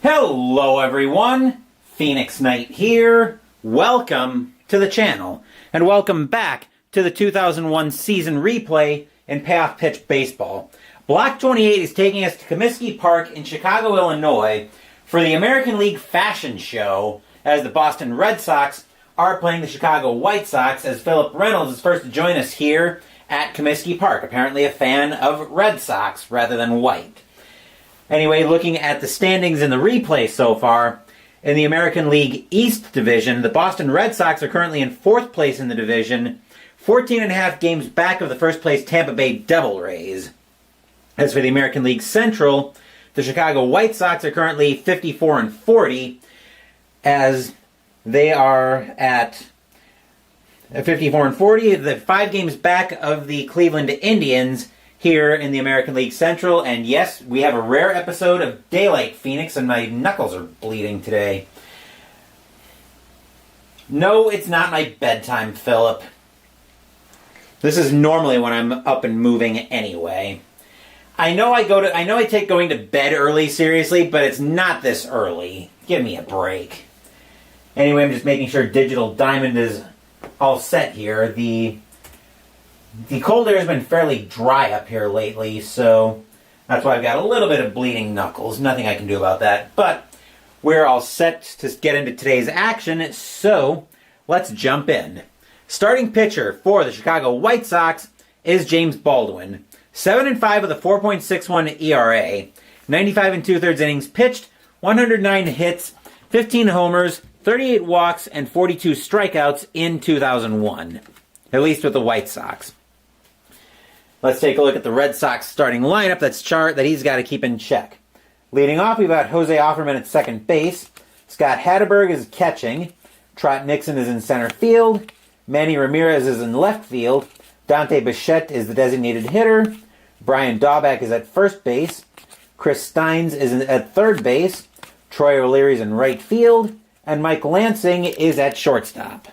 Hello everyone, Phoenix Knight here. Welcome to the channel, and welcome back to the 2001 season replay in Payoff Pitch Baseball. Block 28 is taking us to Comiskey Park in Chicago, Illinois for the American League Fashion Show, as the Boston Red Sox are playing the Chicago White Sox, as Philip Reynolds is first to join us here at Comiskey Park, apparently a fan of Red Sox rather than white. Anyway, looking at the standings in the replay so far, in the American League East Division, the Boston Red Sox are currently in 4th place in the division, 14.5 games back of the first place Tampa Bay Devil Rays. As for the American League Central, the Chicago White Sox are currently 54-40, as they are at 54-40, the 5 games back of the Cleveland Indians here in the American League Central. And yes, we have a rare episode of Daylight Phoenix, and my knuckles are bleeding today. No, it's not my bedtime, Philip. This is normally when I'm up and moving anyway. I know I take going to bed early seriously, but it's not this early. Give me a break. Anyway, I'm just making sure Digital Diamond is all set here. The cold air has been fairly dry up here lately, so that's why I've got a little bit of bleeding knuckles. Nothing I can do about that, but we're all set to get into today's action, so let's jump in. Starting pitcher for the Chicago White Sox is James Baldwin. 7-5 with a 4.61 ERA, 95 2/3 innings pitched, 109 hits, 15 homers, 38 walks, and 42 strikeouts in 2001, at least with the White Sox. Let's take a look at the Red Sox starting lineup that he's got to keep in check. Leading off, we've got Jose Offerman at second base. Scott Hatteberg is catching. Trot Nixon is in center field. Manny Ramirez is in left field. Dante Bichette is the designated hitter. Brian Daubach is at first base. Chris Steins is at third base. Troy O'Leary's in right field. And Mike Lansing is at shortstop.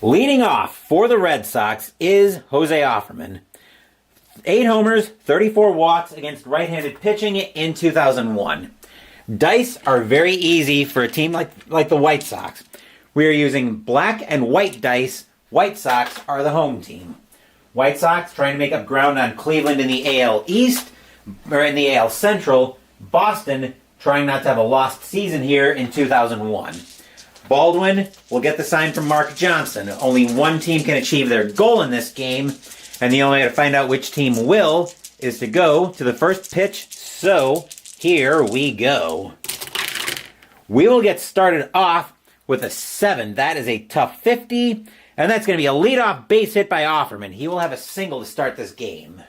Leading off for the Red Sox is Jose Offerman. 8 homers, 34 walks against right-handed pitching in 2001. Dice are very easy for a team like the White Sox. We are using black and white dice. White Sox are the home team. White Sox trying to make up ground on Cleveland in the AL East, or in the AL Central. Boston trying not to have a lost season here in 2001. Baldwin will get the sign from Mark Johnson. Only one team can achieve their goal in this game, and the only way to find out which team will is to go to the first pitch. So, here we go. We will get started off with a 7. That is a tough 50, and that's going to be a leadoff base hit by Offerman. He will have a single to start this game.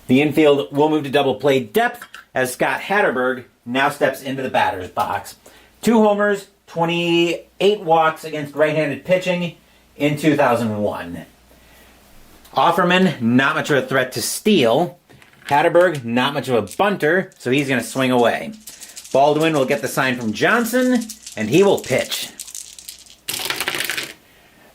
The infield will move to double play depth as Scott Hatteberg now steps into the batter's box. 2 homers, 28 walks against right-handed pitching in 2001. Offerman, not much of a threat to steal. Hatteberg, not much of a bunter, so he's going to swing away. Baldwin will get the sign from Johnson, and he will pitch.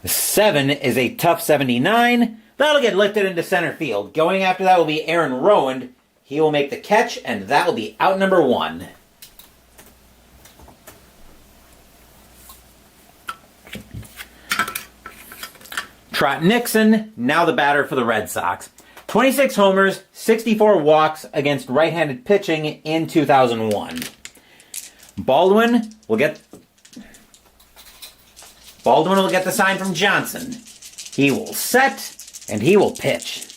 The 7 is a tough 79. That'll get lifted into center field. Going after that will be Aaron Rowand. He will make the catch, and that will be out number 1. Trot Nixon, now the batter for the Red Sox. 26 homers, 64 walks against right-handed pitching in 2001. Baldwin will get the sign from Johnson. He will set, and he will pitch.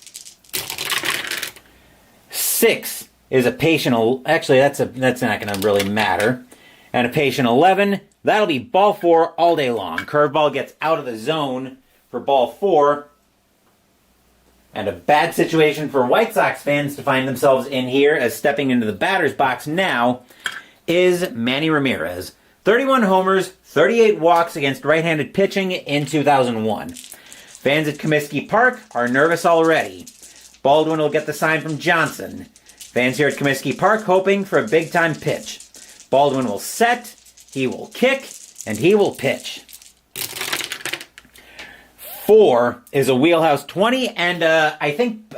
6 is a patient. Actually, that's not going to really matter. And a patient 11. That'll be ball 4 all day long. Curveball gets out of the zone for ball 4. And a bad situation for White Sox fans to find themselves in here, as stepping into the batter's box now is Manny Ramirez. 31 homers, 38 walks against right-handed pitching in 2001. Fans at Comiskey Park are nervous already. Baldwin will get the sign from Johnson. Fans here at Comiskey Park hoping for a big-time pitch. Baldwin will set, he will kick, and he will pitch. 4 is a wheelhouse 20, and I think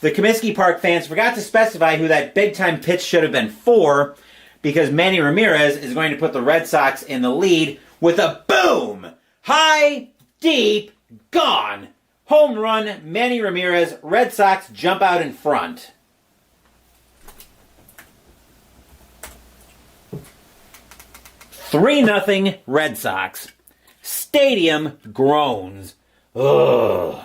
the Comiskey Park fans forgot to specify who that big-time pitch should have been for, because Manny Ramirez is going to put the Red Sox in the lead with a boom! High, deep, gone! Home run, Manny Ramirez. Red Sox jump out in front. "3-0 Red Sox. Stadium groans. Ugh.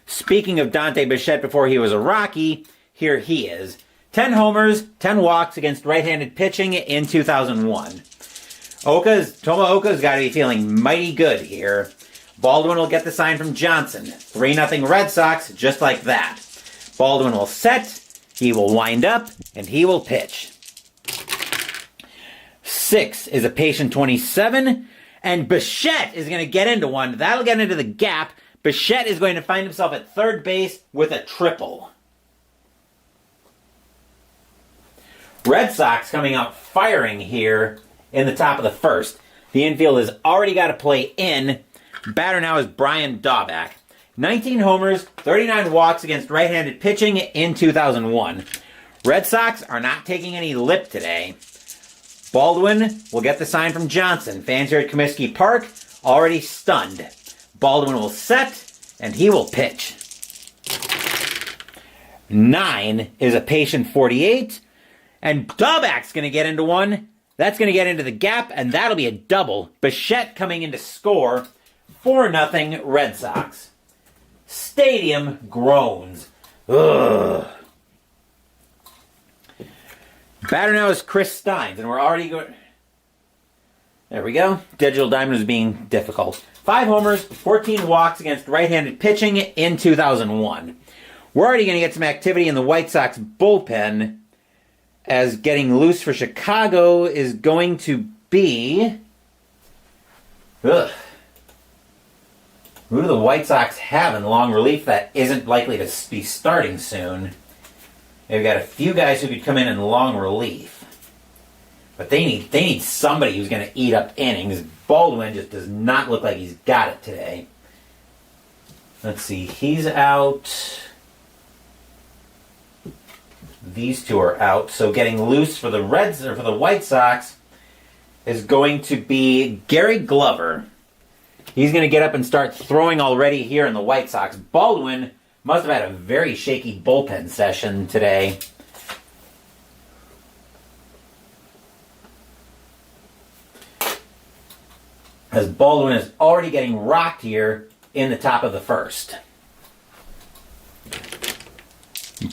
Speaking of Dante Bichette before he was a Rocky, here he is. 10 homers, 10 walks against right-handed pitching in 2001. Tomo Oka's got to be feeling mighty good here. Baldwin will get the sign from Johnson. 3-0 Red Sox, just like that. Baldwin will set, he will wind up, and he will pitch. 6 is a patient 27, and Bichette is going to get into one. That'll get into the gap. Bichette is going to find himself at third base with a triple. Red Sox coming out firing here in the top of the first. The infield has already got to play in. Batter now is Brian Daubach. 19 homers, 39 walks against right-handed pitching in 2001. Red Sox are not taking any lip today. Baldwin will get the sign from Johnson. Fans here at Comiskey Park already stunned. Baldwin will set, and he will pitch. 9 is a patient 48, and Daubach's going to get into one. That's going to get into the gap, and that'll be a double. Bichette coming in to score. 4-0 Red Sox. Stadium groans. Ugh. Batter now is Chris Steins, and we're already going... There we go. Digital Diamond is being difficult. 5 homers, 14 walks against right-handed pitching in 2001. We're already going to get some activity in the White Sox bullpen, as getting loose for Chicago is going to be... Ugh. Who do the White Sox have in long relief that isn't likely to be starting soon? They've got a few guys who could come in long relief. But they need somebody who's going to eat up innings. Baldwin just does not look like he's got it today. Let's see, he's out. These two are out. So getting loose for the Reds or for the White Sox is going to be Gary Glover. He's going to get up and start throwing already here in the White Sox. Baldwin must have had a very shaky bullpen session today. As Baldwin is already getting rocked here in the top of the first.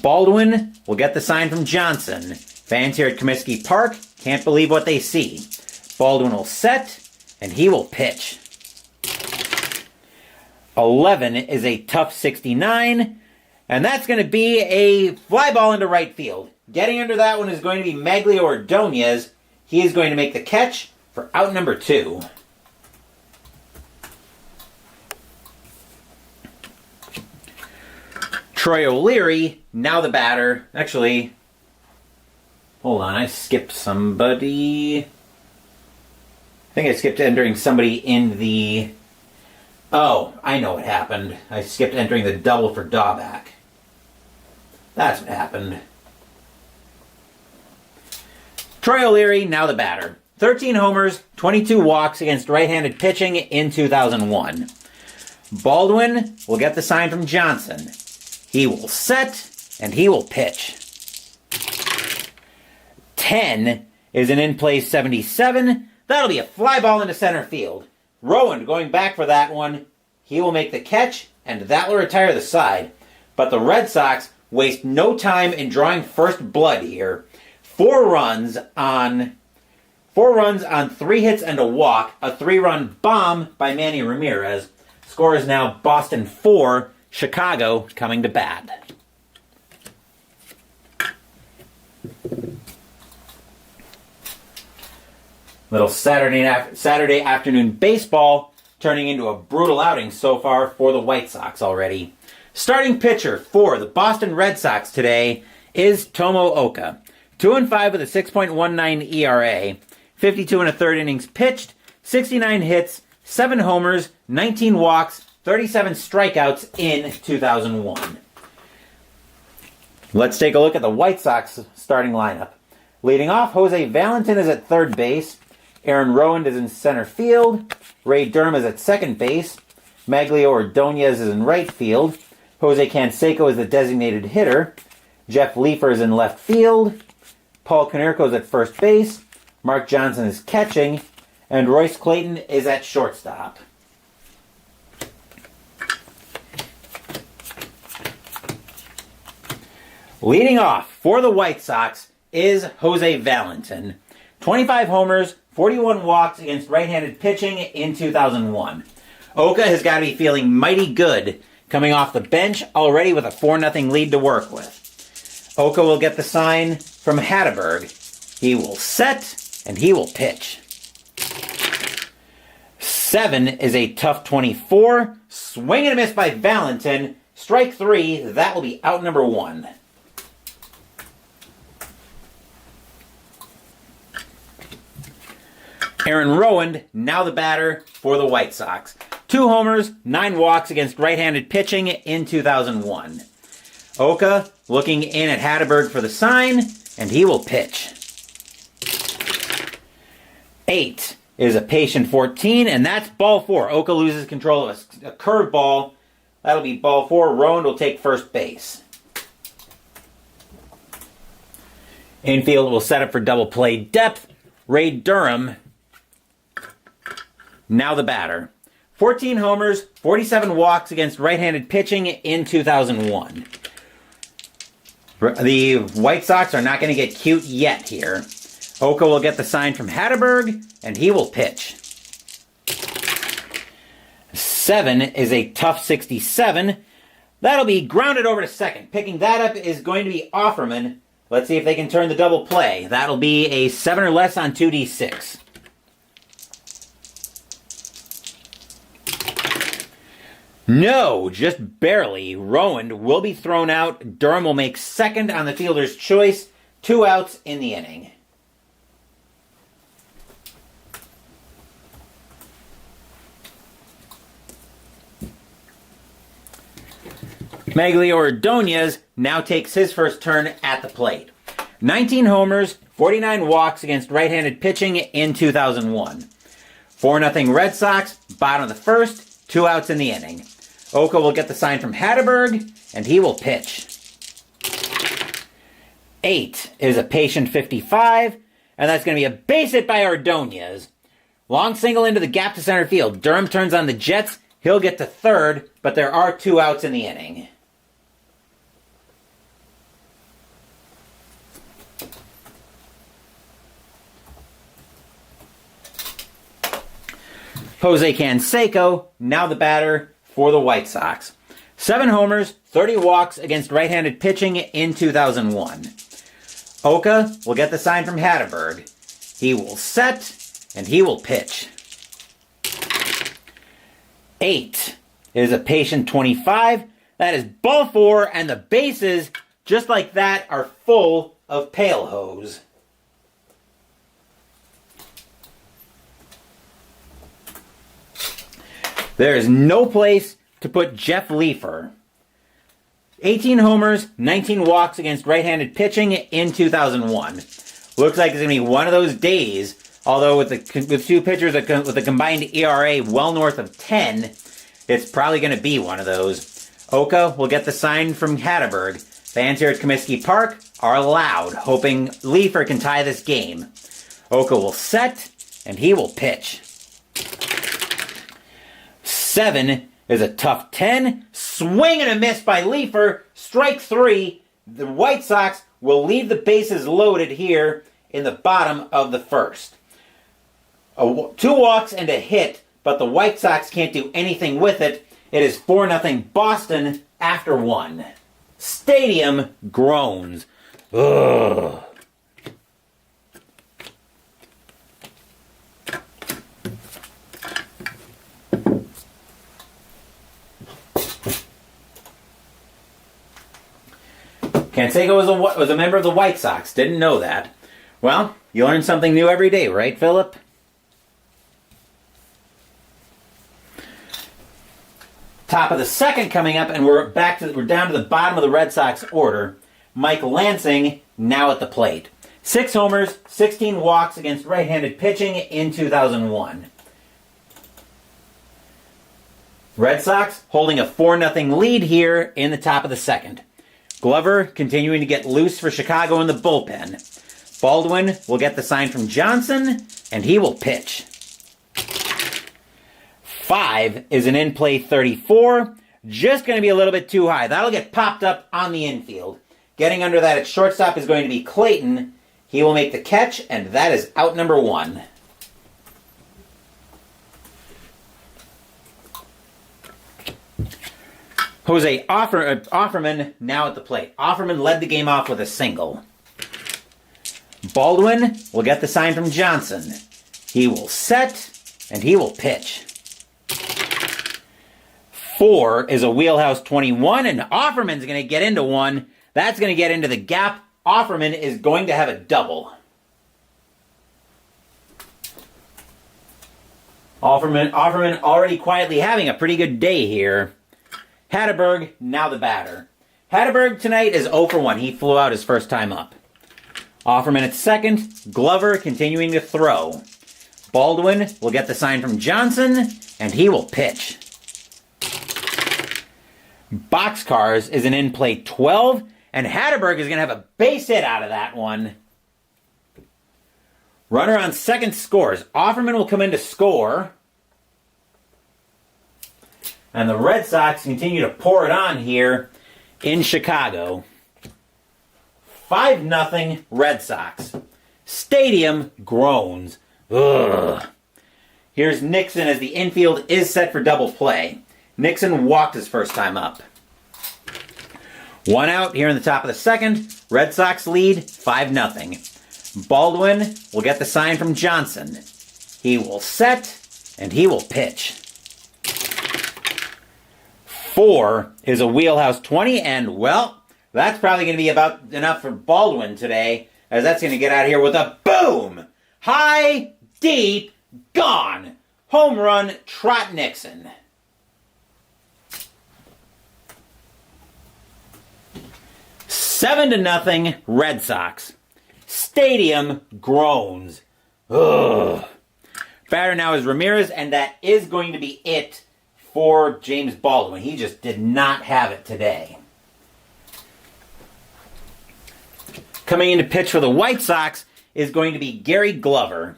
Baldwin will get the sign from Johnson. Fans here at Comiskey Park can't believe what they see. Baldwin will set, and he will pitch. 11 is a tough 69, and that's going to be a fly ball into right field. Getting under that one is going to be Maglio Ordonez. He is going to make the catch for out number 2. Troy O'Leary, now the batter. Actually, hold on, I skipped somebody. I think I skipped entering somebody in the... Oh, I know what happened. I skipped entering the double for Daubach. That's what happened. Troy O'Leary, now the batter. 13 homers, 22 walks against right-handed pitching in 2001. Baldwin will get the sign from Johnson. He will set, and he will pitch. 10 is an in-play 77. That'll be a fly ball into center field. Rowan going back for that one. He will make the catch, and that will retire the side. But the Red Sox waste no time in drawing first blood here. 4 runs on 3 hits and a walk. A 3-run bomb by Manny Ramirez. Score is now Boston 4, Chicago coming to bat. Little Saturday afternoon baseball turning into a brutal outing so far for the White Sox already. Starting pitcher for the Boston Red Sox today is Tomo Oka. 2-5 with a 6.19 ERA. 52 1/3 innings pitched, 69 hits, 7 homers, 19 walks, 37 strikeouts in 2001. Let's take a look at the White Sox starting lineup. Leading off, Jose Valentin is at third base. Aaron Rowand is in center field. Ray Durham is at second base. Maglio Ordonez is in right field. Jose Canseco is the designated hitter. Jeff Leefer is in left field. Paul Konerko is at first base. Mark Johnson is catching. And Royce Clayton is at shortstop. Leading off for the White Sox is Jose Valentin. 25 homers, 41 walks against right-handed pitching in 2001. Oka has got to be feeling mighty good coming off the bench already with a 4-0 lead to work with. Oka will get the sign from Hatteberg. He will set and he will pitch. 7 is a tough 24. Swing and a miss by Valentin. Strike 3. That will be out number 1. Aaron Rowand, now the batter for the White Sox. 2 homers, 9 walks against right-handed pitching in 2001. Oka looking in at Hatteberg for the sign, and he will pitch. 8 is a patient 14, and that's ball 4. Oka loses control of a curveball. That'll be ball 4. Rowand will take first base. Infield will set up for double play depth. Ray Durham, now the batter. 14 homers, 47 walks against right-handed pitching in 2001. The White Sox are not going to get cute yet here. Oka will get the sign from Hatteberg, and he will pitch. 7 is a tough 67. That'll be grounded over to second. Picking that up is going to be Offerman. Let's see if they can turn the double play. That'll be a 7 or less on 2D6. No, just barely. Rowand will be thrown out. Durham will make second on the fielder's choice. 2 outs in the inning. Maglio Ordonez now takes his first turn at the plate. 19 homers, 49 walks against right-handed pitching in 2001. 4-0 Red Sox, bottom of the first, 2 outs in the inning. Oka will get the sign from Hatteberg, and he will pitch. 8 is a patient 55, and that's going to be a base hit by Ordonez. Long single into the gap to center field. Durham turns on the Jets. He'll get to third, but there are 2 outs in the inning. Jose Canseco, now the batter for the White Sox. 7 homers, 30 walks against right-handed pitching in 2001. Oka will get the sign from Hatteberg. He will set, and he will pitch. 8 is a patient 25. That is ball 4, and the bases, just like that, are full of pale hose. There is no place to put Jeff Leefer. 18 homers, 19 walks against right-handed pitching in 2001. Looks like it's going to be one of those days, although with 2 pitchers with a combined ERA well north of 10, it's probably going to be one of those. Oka will get the sign from Hatteberg. Fans here at Comiskey Park are loud, hoping Leefer can tie this game. Oka will set, and he will pitch. 7 is a tough 10. Swing and a miss by Leefer. Strike 3. The White Sox will leave the bases loaded here in the bottom of the first. 2 walks and a hit, but the White Sox can't do anything with it. It is 4-0 Boston after 1. Stadium groans. Ugh. Canseco was a member of the White Sox. Didn't know that. Well, you learn something new every day, right, Philip? Top of the second coming up, and we're down to the bottom of the Red Sox order. Mike Lansing now at the plate. 6 homers, 16 walks against right-handed pitching in 2001. Red Sox holding a 4-0 lead here in the top of the second. Glover continuing to get loose for Chicago in the bullpen. Baldwin will get the sign from Johnson, and he will pitch. 5 is an in-play 34. Just going to be a little bit too high. That'll get popped up on the infield. Getting under that at shortstop is going to be Clayton. He will make the catch, and that is out number 1. Jose Offerman now at the plate. Offerman led the game off with a single. Baldwin will get the sign from Johnson. He will set, and he will pitch. 4 is a wheelhouse 21, and Offerman's going to get into one. That's going to get into the gap. Offerman is going to have a double. Offerman already quietly having a pretty good day here. Hatteberg, now the batter. Hatteberg tonight is 0 for 1. He flew out his first time up. Offerman at second. Glover continuing to throw. Baldwin will get the sign from Johnson, and he will pitch. Boxcars is an in-play 12, and Hatteberg is going to have a base hit out of that one. Runner on second scores. Offerman will come in to score. And the Red Sox continue to pour it on here in Chicago. 5-0 Red Sox. Stadium groans. Ugh. Here's Nixon as the infield is set for double play. Nixon walked his first time up. 1 out here in the top of the second. Red Sox lead 5-0. Baldwin will get the sign from Johnson. He will set, and he will pitch. 4 is a wheelhouse 20, and, well, that's probably going to be about enough for Baldwin today, as that's going to get out of here with a boom! High, deep, gone! Home run, Trot Nixon. 7-0 Red Sox. Stadium groans. Ugh. Batter now is Ramirez, and that is going to be it for James Baldwin. He just did not have it today. Coming in to pitch for the White Sox is going to be Gary Glover.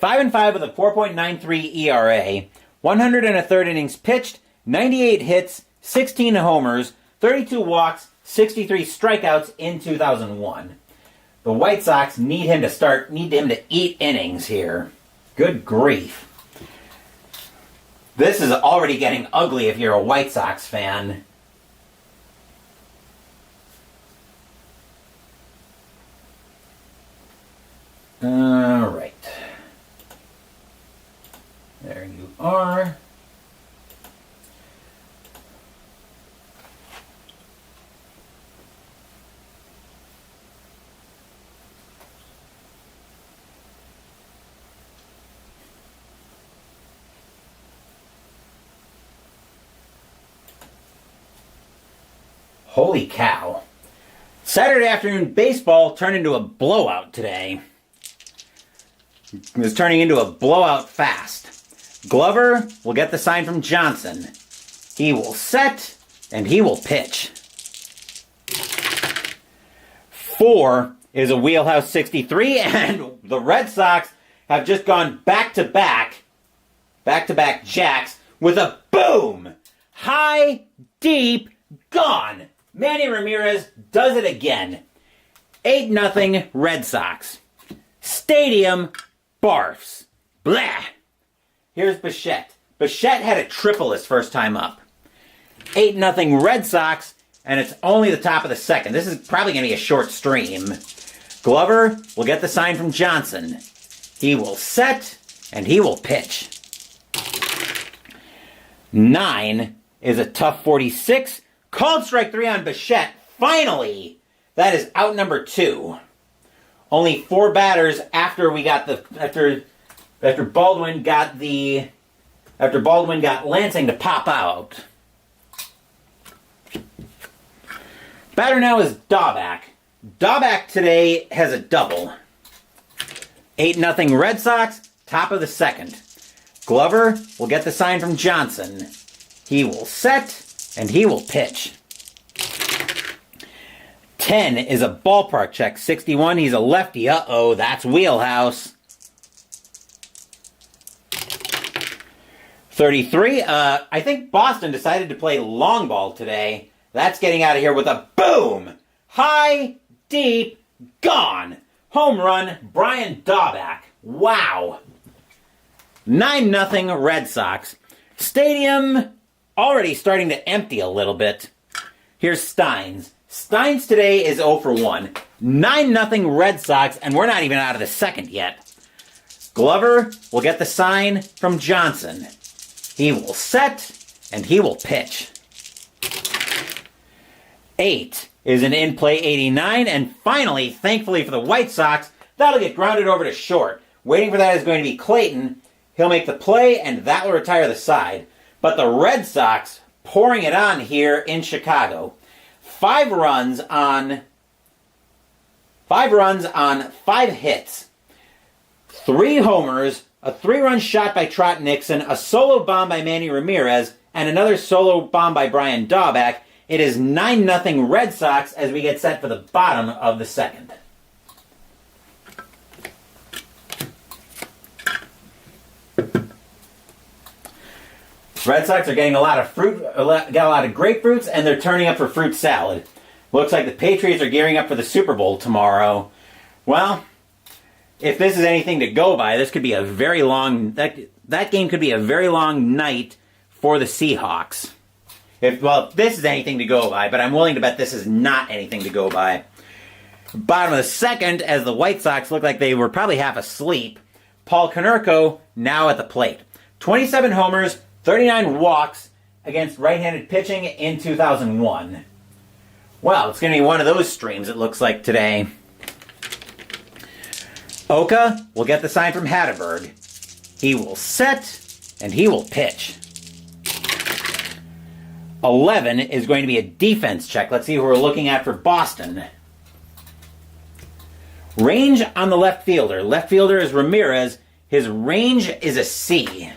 5-5 with a 4.93 ERA, 103 innings pitched, 98 hits, 16 homers, 32 walks, 63 strikeouts in 2001. The White Sox need him to eat innings here. Good grief. This is already getting ugly if you're a White Sox fan. All right. There you are. Holy cow. Saturday afternoon baseball turned into a blowout today. It was turning into a blowout fast. Glover will get the sign from Johnson. He will set, and he will pitch. 4 is a wheelhouse 63, and the Red Sox have just gone back-to-back jacks with a boom! High, deep, gone! Manny Ramirez does it again. 8-0 Red Sox. Stadium barfs. Blah! Here's Bichette. Bichette had a triple his first time up. 8-0 Red Sox, and it's only the top of the second. This is probably going to be a short stream. Glover will get the sign from Johnson. He will set, and he will pitch. 9 is a tough 46. Called strike 3 on Bichette. Finally! That is out number 2. Only 4 batters after Baldwin got Lansing to pop out. Batter now is Daubach. Daubach today has a double. 8-0 Red Sox, top of the second. Glover will get the sign from Johnson. He will set, and he will pitch. 10 is a ballpark check. 61, he's a lefty. Uh-oh, that's wheelhouse. 33, I think Boston decided to play long ball today. That's getting out of here with a boom! High, deep, gone! Home run, Brian Daubach. Wow! 9-0 Red Sox. Stadium already starting to empty a little bit. Here's Steins. Steins today is 0 for 1. 9-0 Red Sox, and we're not even out of the second yet. Glover will get the sign from Johnson. He will set, and he will pitch. 8 is an in-play 89, and finally, thankfully for the White Sox, that'll get grounded over to short. Waiting for that is going to be Clayton. He'll make the play, and that will retire the side. But the Red Sox pouring it on here in Chicago. 5 runs on 5 hits. 3 homers, a 3-run shot by Trot Nixon, a solo bomb by Manny Ramirez, and another solo bomb by Brian Daubach. It is 9-0 Red Sox as we get set for the bottom of the second. Red Sox are getting a lot of fruit, got a lot of grapefruits, and they're turning up for fruit salad. Looks like the Patriots are gearing up for the Super Bowl tomorrow. Well, if this is anything to go by, this could be a very long, that game could be a very long night for the Seahawks. If this is anything to go by, but I'm willing to bet this is not anything to go by. Bottom of the second, as the White Sox look like they were probably half asleep, Paul Konerko now at the plate. 27 homers, 39 walks against right-handed pitching in 2001. Well, it's going to be one of those streams, it looks like, today. Oka will get the sign from Hatterberg. He will set, and he will pitch. 11 is going to be a defense check. Let's see who we're looking at for Boston. Range on the left fielder. Left fielder is Ramirez. His range is a C.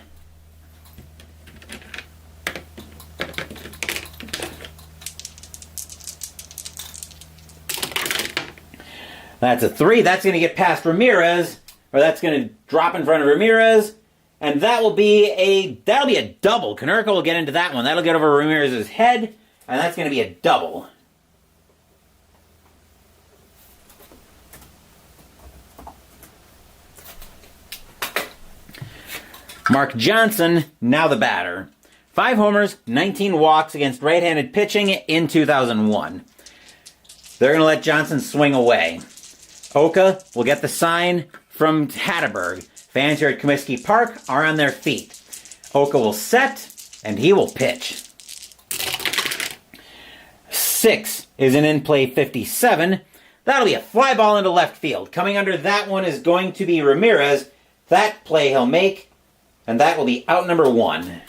That's a 3. That's going to get past Ramirez, or that's going to drop in front of Ramirez, and that'll be a double. Konerko will get into that one. That'll get over Ramirez's head, and that's going to be a double. Mark Johnson, now the batter. 5 homers, 19 walks against right-handed pitching in 2001. They're going to let Johnson swing away. Oka will get the sign from Hatterberg. Fans here at Comiskey Park are on their feet. Oka will set, and he will pitch. 6 is an in-play 57. That'll be a fly ball into left field. Coming under that one is going to be Ramirez. That play he'll make, and that will be out number 1.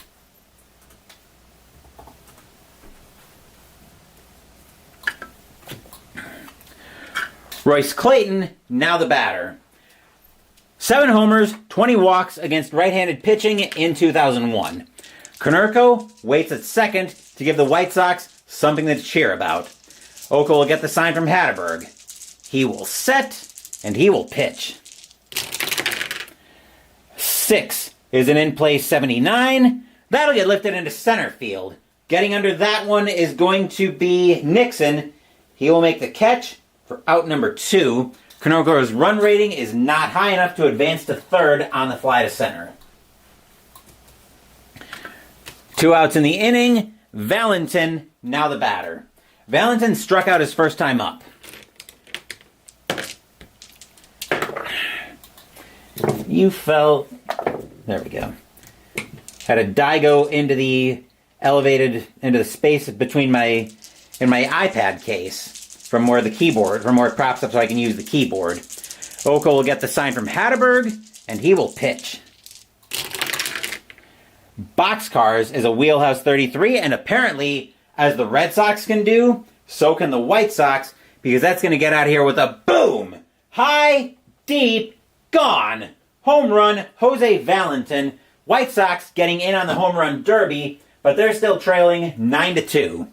Royce Clayton, now the batter. 7 homers, 20 walks against right-handed pitching in 2001. Konerko waits at second to give the White Sox something to cheer about. Oka will get the sign from Hatterberg. He will set, and he will pitch. 6 is an in-play 79. That'll get lifted into center field. Getting under that one is going to be Nixon. He will make the catch for out number 2. Konerko's run rating is not high enough to advance to third on the fly to center. 2 outs in the inning. Valentin, now the batter. Valentin struck out his first time up. You fell. There we go. Had a die go into the space between my iPad case. From where it props up so I can use the keyboard. Oka will get the sign from Hatterberg, and he will pitch. Boxcars is a wheelhouse 33, and apparently, as the Red Sox can do, So can the White Sox, because that's going to get out here with a boom! High, deep, gone! Home run, Jose Valentin. White Sox getting in on the home run derby, but they're still trailing 9-2.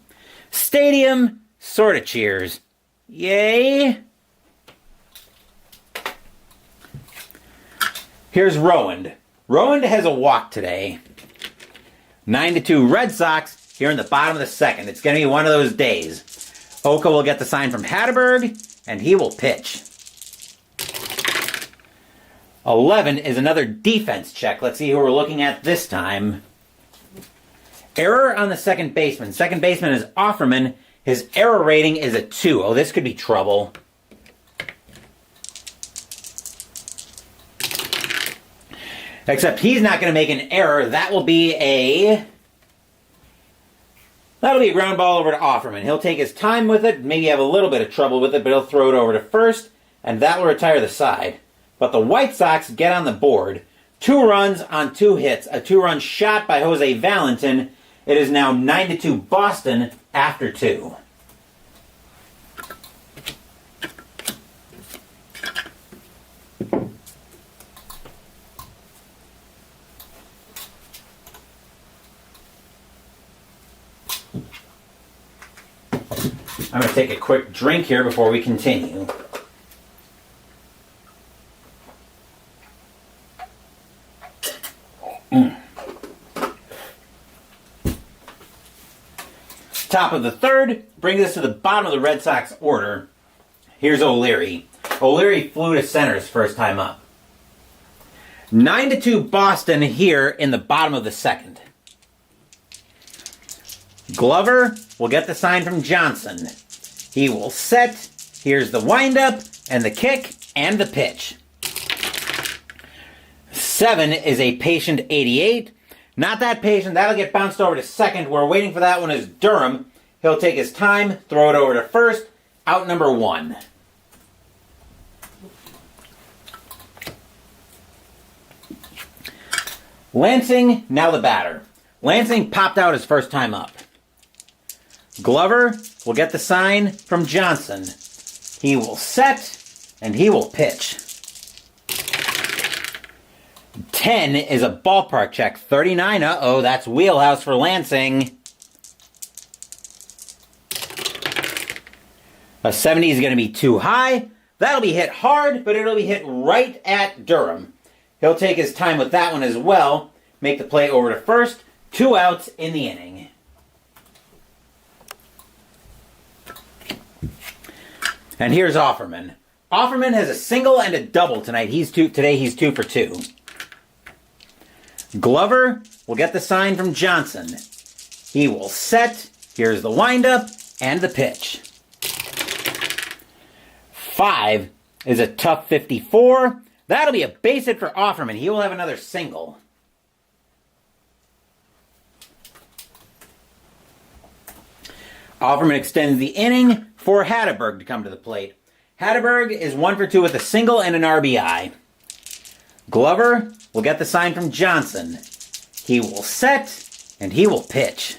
Stadium sort of cheers. Yay! Here's Rowand. Rowand has a walk today. 9-2 Red Sox here in the bottom of the second. It's going to be one of those days. Oka will get the sign from Hatterberg, and he will pitch. 11 is another defense check. Let's see who we're looking at this time. Error on the second baseman. Second baseman is Offerman. His error rating is a 2. Oh, this could be trouble. Except he's not going to make an error. That'll be a ground ball over to Offerman. He'll take his time with it, maybe have a little bit of trouble with it, but he'll throw it over to first, and that will retire the side. But the White Sox get on the board. 2 runs on 2 hits. A 2-run shot by Jose Valentin. It is now 9-2 Boston after 2. I'm going to take a quick drink here before we continue. Top of the third brings us to the bottom of the Red Sox order. Here's O'Leary. O'Leary flew to center his first time up. 9-2 Boston here in the bottom of the second. Glover will get the sign from Johnson. He will set. Here's the windup and the kick and the pitch. 7 is a patient 88. Not that patient. That'll get bounced over to second. We're waiting for that one is Durham. He'll take his time, throw it over to first. Out number 1. Lansing, now the batter. Lansing popped out his first time up. Glover will get the sign from Johnson. He will set, and he will pitch. 10 is a ballpark check. 39, uh-oh, that's wheelhouse for Lansing. A 70 is going to be too high. That'll be hit hard, but it'll be hit right at Durham. He'll take his time with that one as well. Make the play over to first. 2 outs in the inning. And here's Offerman. Offerman has a single and a double tonight. Today he's 2 for 2. Glover will get the sign from Johnson. He will set. Here's the windup and the pitch. 5 is a tough 54. That'll be a base hit for Offerman. He will have another single. Offerman extends the inning for Hatterberg to come to the plate. Hatterberg is 1 for 2 with a single and an RBI. Glover will get the sign from Johnson. He will set, and he will pitch.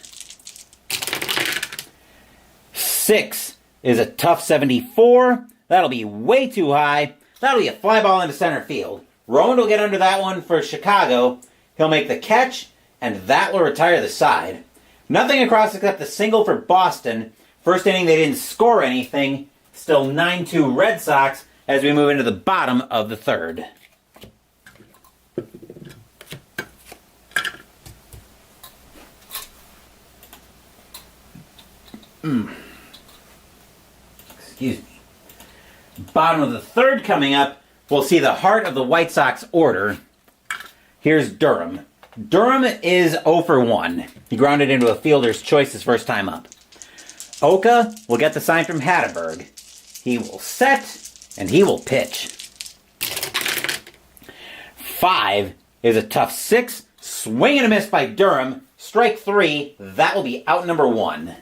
6 is a tough 74. That'll be way too high. That'll be a fly ball into center field. Rowand will get under that one for Chicago. He'll make the catch, and that will retire the side. Nothing across except the single for Boston. First inning, they didn't score anything. Still 9-2 Red Sox as we move into the bottom of the third. Excuse me. Bottom of the third coming up, we'll see the heart of the White Sox order. Here's Durham. Durham is 0 for 1. He grounded into a fielder's choice his first time up. Oka will get the sign from Hatterberg. He will set, and he will pitch. 5 is a tough 6. Swing and a miss by Durham. Strike 3. That will be out number 1.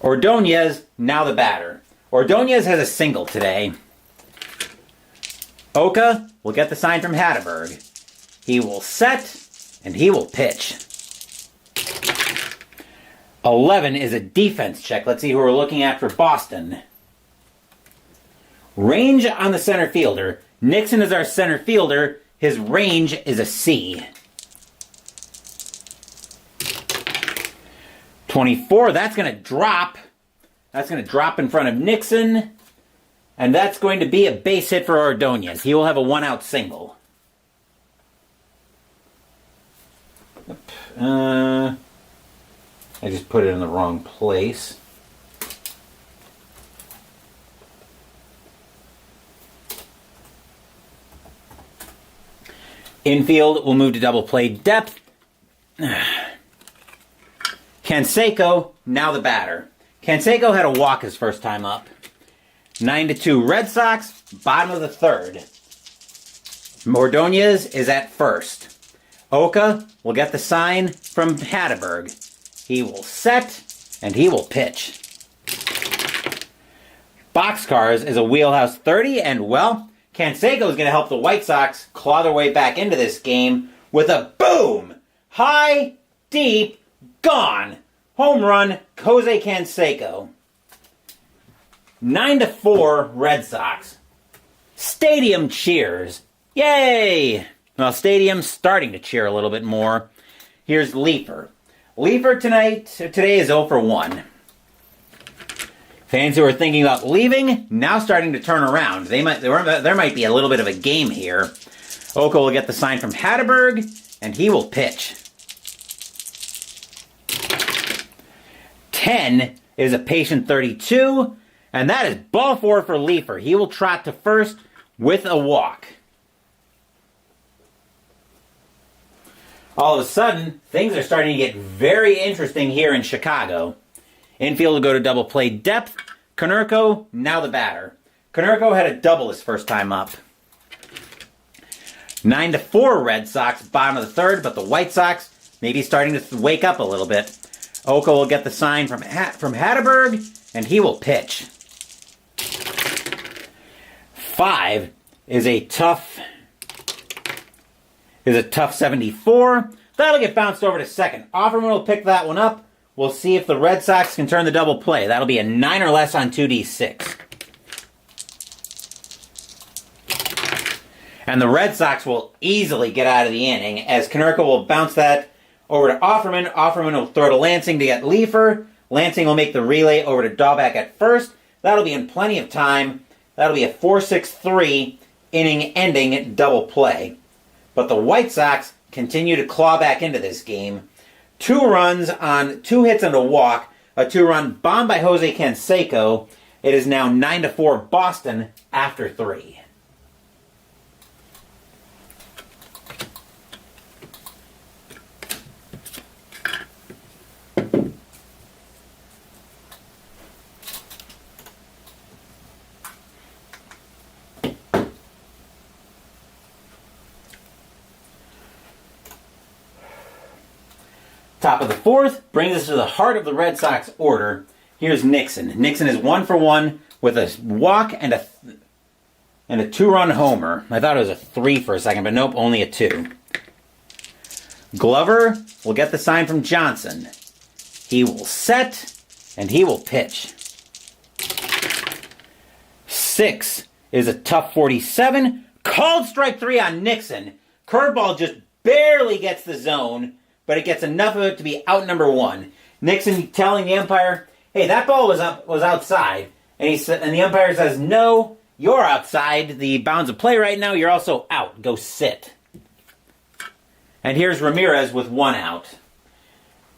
Ordonez, now the batter. Ordonez has a single today. Oka will get the sign from Hatterberg. He will set, and he will pitch. 11 is a defense check. Let's see who we're looking at for Boston. Range on the center fielder. Nixon is our center fielder. His range is a C. 24, that's going to drop. That's going to drop in front of Nixon. And that's going to be a base hit for Ordonez. He will have a one-out single. I just put it in the wrong place. Infield will move to double play depth. Canseco, now the batter. Canseco had a walk his first time up. 9-2 Red Sox, bottom of the third. Ordonez is at first. Oka will get the sign from Hatteberg. He will set, and he will pitch. Boxcars is a wheelhouse 30, and well, Canseco is going to help the White Sox claw their way back into this game with a boom! High, deep, gone! Home run, Jose Canseco. 9-4 Red Sox. Stadium cheers. Yay! Well, stadium's starting to cheer a little bit more. Here's Leeper. Leeper today is 0 for 1. Fans who are thinking about leaving, now starting to turn around. There might be a little bit of a game here. Oka will get the sign from Hatteberg, and he will pitch. 10 is a patient 32, and that is ball 4 for Leeper. He will trot to first with a walk. All of a sudden, things are starting to get very interesting here in Chicago. Infield will go to double play depth. Konerko, now the batter. Konerko had a double his first time up. 9-4 Red Sox, bottom of the third, but the White Sox maybe starting to wake up a little bit. Oka will get the sign from Hatteberg, and he will pitch. 5 is a tough 74. That'll get bounced over to second. Offerman will pick that one up. We'll see if the Red Sox can turn the double play. That'll be a 9 or less on 2D6. And the Red Sox will easily get out of the inning as Konerko will bounce that over to Offerman. Offerman will throw to Lansing to get Leeper. Lansing will make the relay over to Dahlback at first. That'll be in plenty of time. That'll be a 4-6-3 inning-ending double play. But the White Sox continue to claw back into this game. 2 runs on 2 hits and a walk. A 2-run bomb by Jose Canseco. It is now 9-4 Boston after 3. Top of the fourth brings us to the heart of the Red Sox order. Here's Nixon. Nixon is 1 for 1 with a walk and a 2-run homer. I thought it was a 3 for a second, but nope, only a 2. Glover will get the sign from Johnson. He will set, and he will pitch. 6 is a tough 47. Called strike 3 on Nixon. Curveball just barely gets the zone, but it gets enough of it to be out number 1. Nixon telling the umpire, hey, that ball was outside. And the umpire says, no, you're outside the bounds of play right now. You're also out. Go sit. And here's Ramirez with 1 out.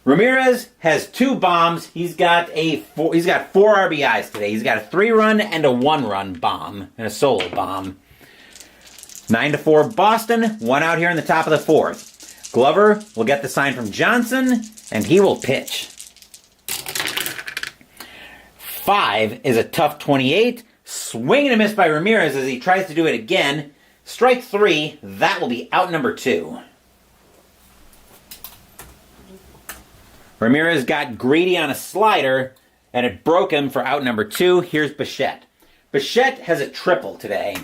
Ramirez has 2 bombs. He's got 4 RBIs today. He's got a 3-run and a 1-run bomb and a solo bomb. 9-4 Boston. 1 out here in the top of the fourth. Glover will get the sign from Johnson, and he will pitch. 5 is a tough 28. Swing and a miss by Ramirez as he tries to do it again. Strike 3. That will be out number 2. Ramirez got greedy on a slider, and it broke him for out number 2. Here's Bichette. Bichette has a triple today.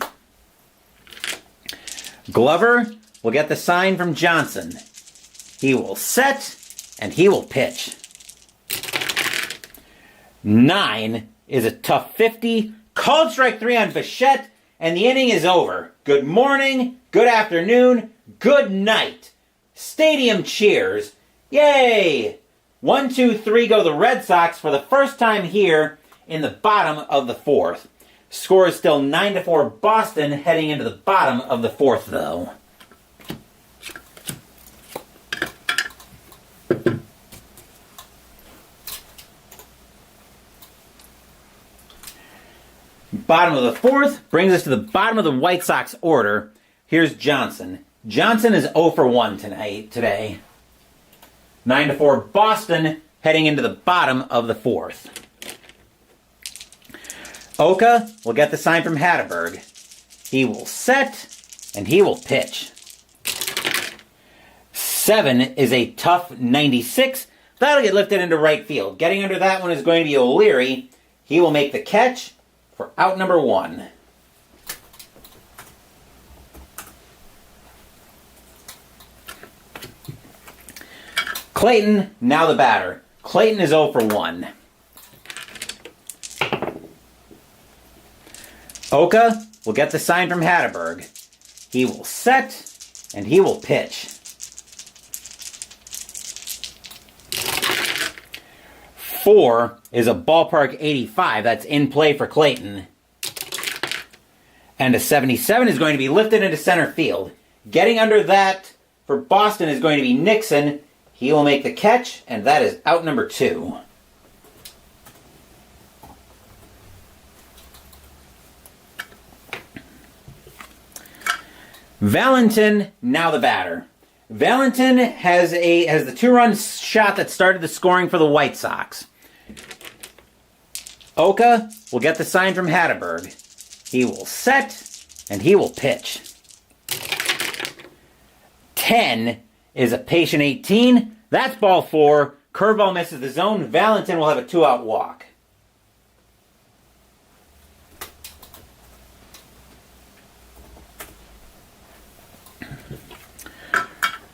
Glover will get the sign from Johnson. He will set, and he will pitch. 9 is a tough 50. Called strike 3 on Bichette, and the inning is over. Good morning, good afternoon, good night. Stadium cheers. Yay! 1, 2, 3 go the Red Sox for the first time here in the bottom of the 4th. Score is still 9-4 Boston heading into the bottom of the 4th, though. Bottom of the 4th brings us to the bottom of the White Sox order. Here's Johnson. Johnson is 0 for 1 today. 9-4 Boston heading into the bottom of the 4th. Oka will get the sign from Hatteberg. He will set, and he will pitch. 7 is a tough 96. That'll get lifted into right field. Getting under that one is going to be O'Leary. He will make the catch for out number 1. Clayton, now the batter. Clayton is 0 for 1. Oka will get the sign from Hatteberg. He will set, and he will pitch. 4 is a ballpark 85. That's in play for Clayton. And a 77 is going to be lifted into center field. Getting under that for Boston is going to be Nixon. He will make the catch, and that is out number 2. Valentin, now the batter. Valentin has the 2-run shot that started the scoring for the White Sox. Oka will get the sign from Hatteberg. He will set, and he will pitch. 10 is a patient 18. That's ball 4. Curveball misses the zone. Valentin will have a 2-out walk.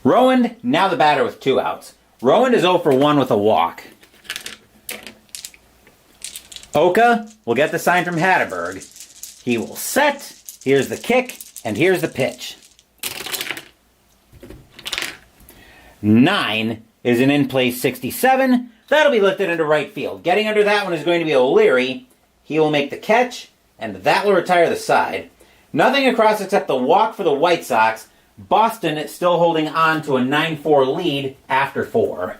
Rowan, now the batter with 2 outs. Rowan is 0 for 1 with a walk. Oka will get the sign from Hatteberg. He will set. Here's the kick, and here's the pitch. 9 is an in-play 67. That'll be lifted into right field. Getting under that one is going to be O'Leary. He will make the catch, and that will retire the side. Nothing across except the walk for the White Sox. Boston still holding on to a 9-4 lead after 4.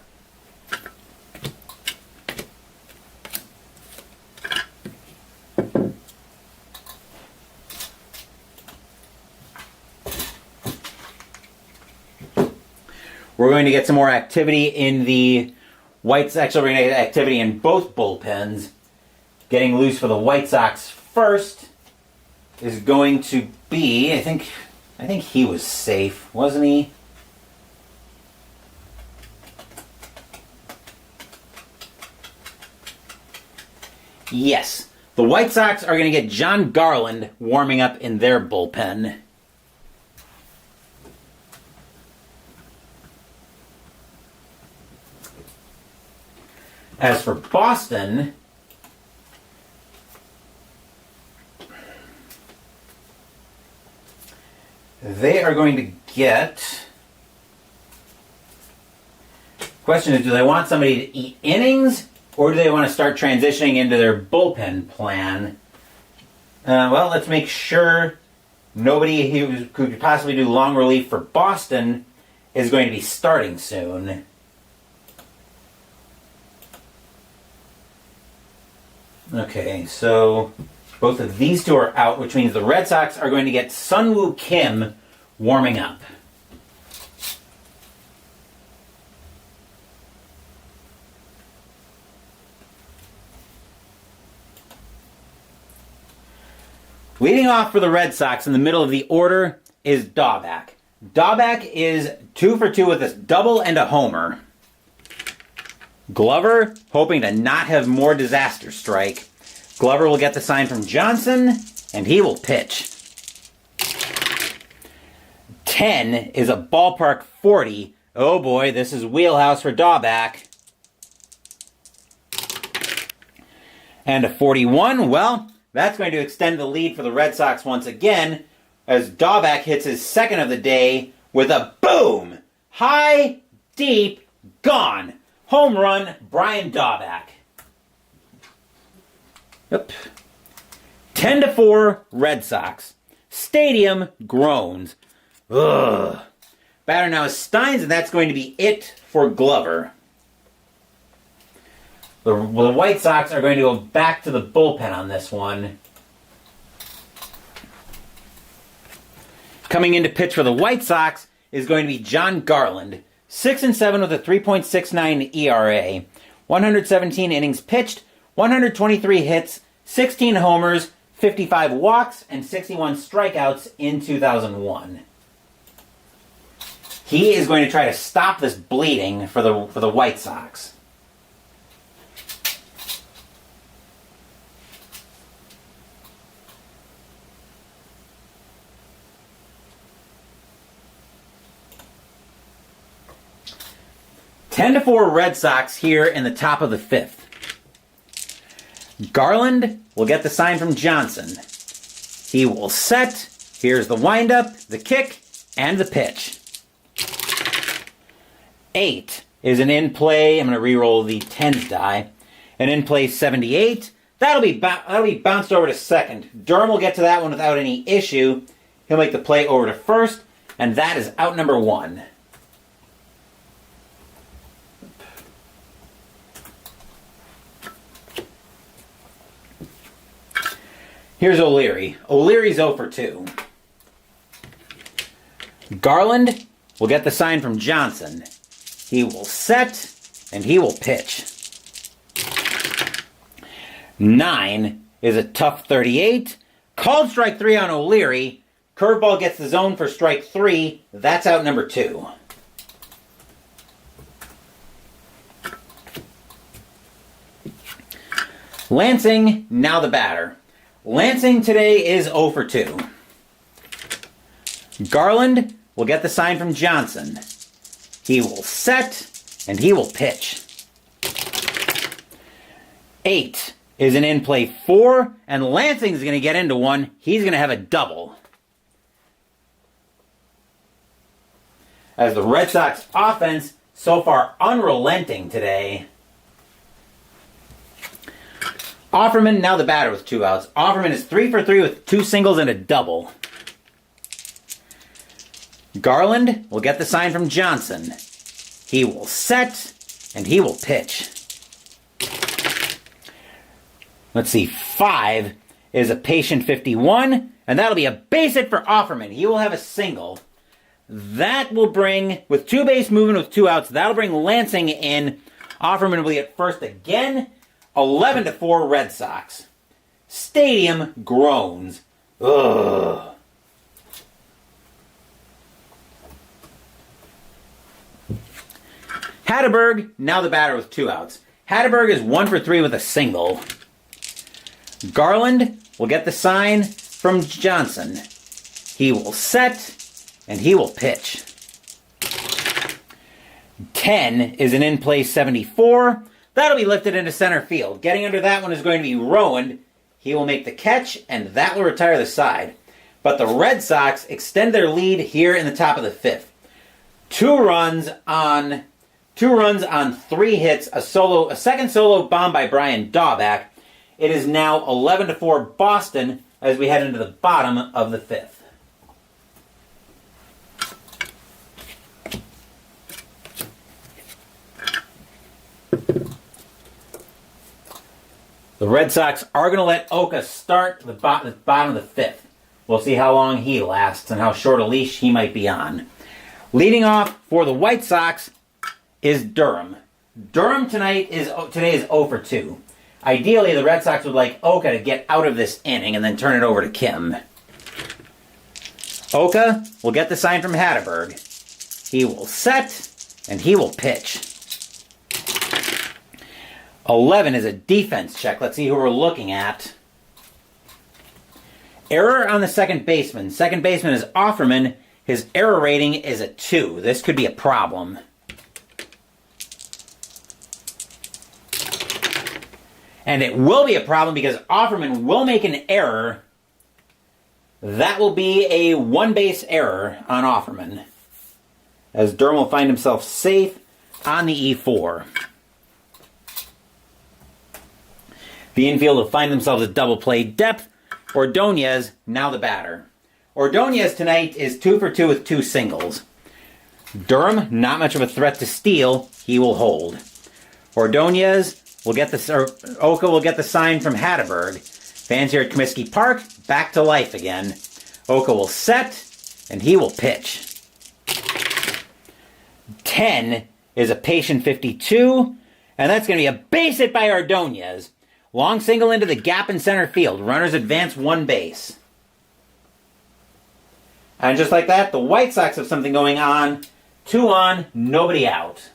We're going to get some more activity in the White Sox. Actually, we're going to get activity in both bullpens. Getting loose for the White Sox first is going to be, I think he was safe, wasn't he? Yes. The White Sox are going to get John Garland warming up in their bullpen. As for Boston, they are going to get... Question is, do they want somebody to eat innings, or do they want to start transitioning into their bullpen plan? Well, let's make sure nobody who could possibly do long relief for Boston is going to be starting soon. Okay, so both of these two are out, which means the Red Sox are going to get Sun-Woo Kim warming up. Leading off for the Red Sox in the middle of the order is Daubach. Daubach is 2 for 2 with a double and a homer. Glover, hoping to not have more disaster strike. Glover will get the sign from Johnson, and he will pitch. 10 is a ballpark 40. Oh boy, this is wheelhouse for Dahlback. And a 41, well, that's going to extend the lead for the Red Sox once again, as Dahlback hits his second of the day with a boom! High, deep, gone. Home run, Brian Dahlback. Yep. 10-4, Red Sox. Stadium groans. Ugh. Batter now is Steins, and that's going to be it for Glover. The White Sox are going to go back to the bullpen on this one. Coming in to pitch for the White Sox is going to be John Garland. 6-7 with a 3.69 ERA. 117 innings pitched, 123 hits, 16 homers, 55 walks, and 61 strikeouts in 2001. He is going to try to stop this bleeding for the White Sox. Ten to 4 Red Sox here in the top of the fifth. Garland will get the sign from Johnson. He will set. Here's the windup, the kick, and the pitch. 8 is an in-play. I'm going to re-roll the tens die. An in-play 78. That'll be bounced over to second. Durham will get to that one without any issue. He'll make the play over to first, and that is out number 1. Here's O'Leary. O'Leary's 0 for 2. Garland will get the sign from Johnson. He will set, and he will pitch. 9 is a tough 38. Called strike 3 on O'Leary. Curveball gets the zone for strike 3. That's out number 2. Lansing, now the batter. Lansing today is 0 for 2. Garland will get the sign from Johnson. He will set, and he will pitch. 8 is an in-play 4, and Lansing's going to get into one. He's going to have a double. As the Red Sox offense, so far unrelenting today. Offerman, now the batter with 2 outs. Offerman is 3 for 3 with 2 singles and a double. Garland will get the sign from Johnson. He will set, and he will pitch. Let's see, 5 is a patient 51, and that'll be a base hit for Offerman. He will have a single. That will bring, with 2 base movement with 2 outs, that'll bring Lansing in. Offerman will be at first again. 11 to 4 Red Sox. Stadium groans. Ugh. Hatteberg, now the batter with 2 outs. Hatteberg is 1 for 3 with a single. Garland will get the sign from Johnson. He will set, and he will pitch. 10 is an in-play 74. That'll be lifted into center field. Getting under that one is going to be Rowan. He will make the catch, and that will retire the side. But the Red Sox extend their lead here in the top of the fifth. 2 runs on 3 hits, a second solo bomb by Brian Dahlback. It is now 11 to 4 Boston as we head into the bottom of the fifth. The Red Sox are going to let Oka start the bottom of the fifth. We'll see how long he lasts and how short a leash he might be on. Leading off for the White Sox is Durham. Durham today is 0 for 2. Ideally, the Red Sox would like Oka to get out of this inning and then turn it over to Kim. Oka will get the sign from Hatteberg. He will set, and he will pitch. 11 is a defense check. Let's see who we're looking at. Error on the second baseman. Second baseman is Offerman. His error rating is a 2. This could be a problem. And it will be a problem because Offerman will make an error. That will be a one-base error on Offerman, as Durham will find himself safe on the E4. The infield will find themselves at double play depth. Ordonez, now the batter. Ordonez tonight is 2 for 2 with 2 singles. Durham, not much of a threat to steal. He will hold. Ordonez will get Oka will get the sign from Hatteberg. Fans here at Comiskey Park, back to life again. Oka will set, and he will pitch. 10 is a patient 52, and that's going to be a base hit by Ordonez. Long single into the gap in center field. Runners advance 1 base. And just like that, the White Sox have something going on. 2 on, nobody out.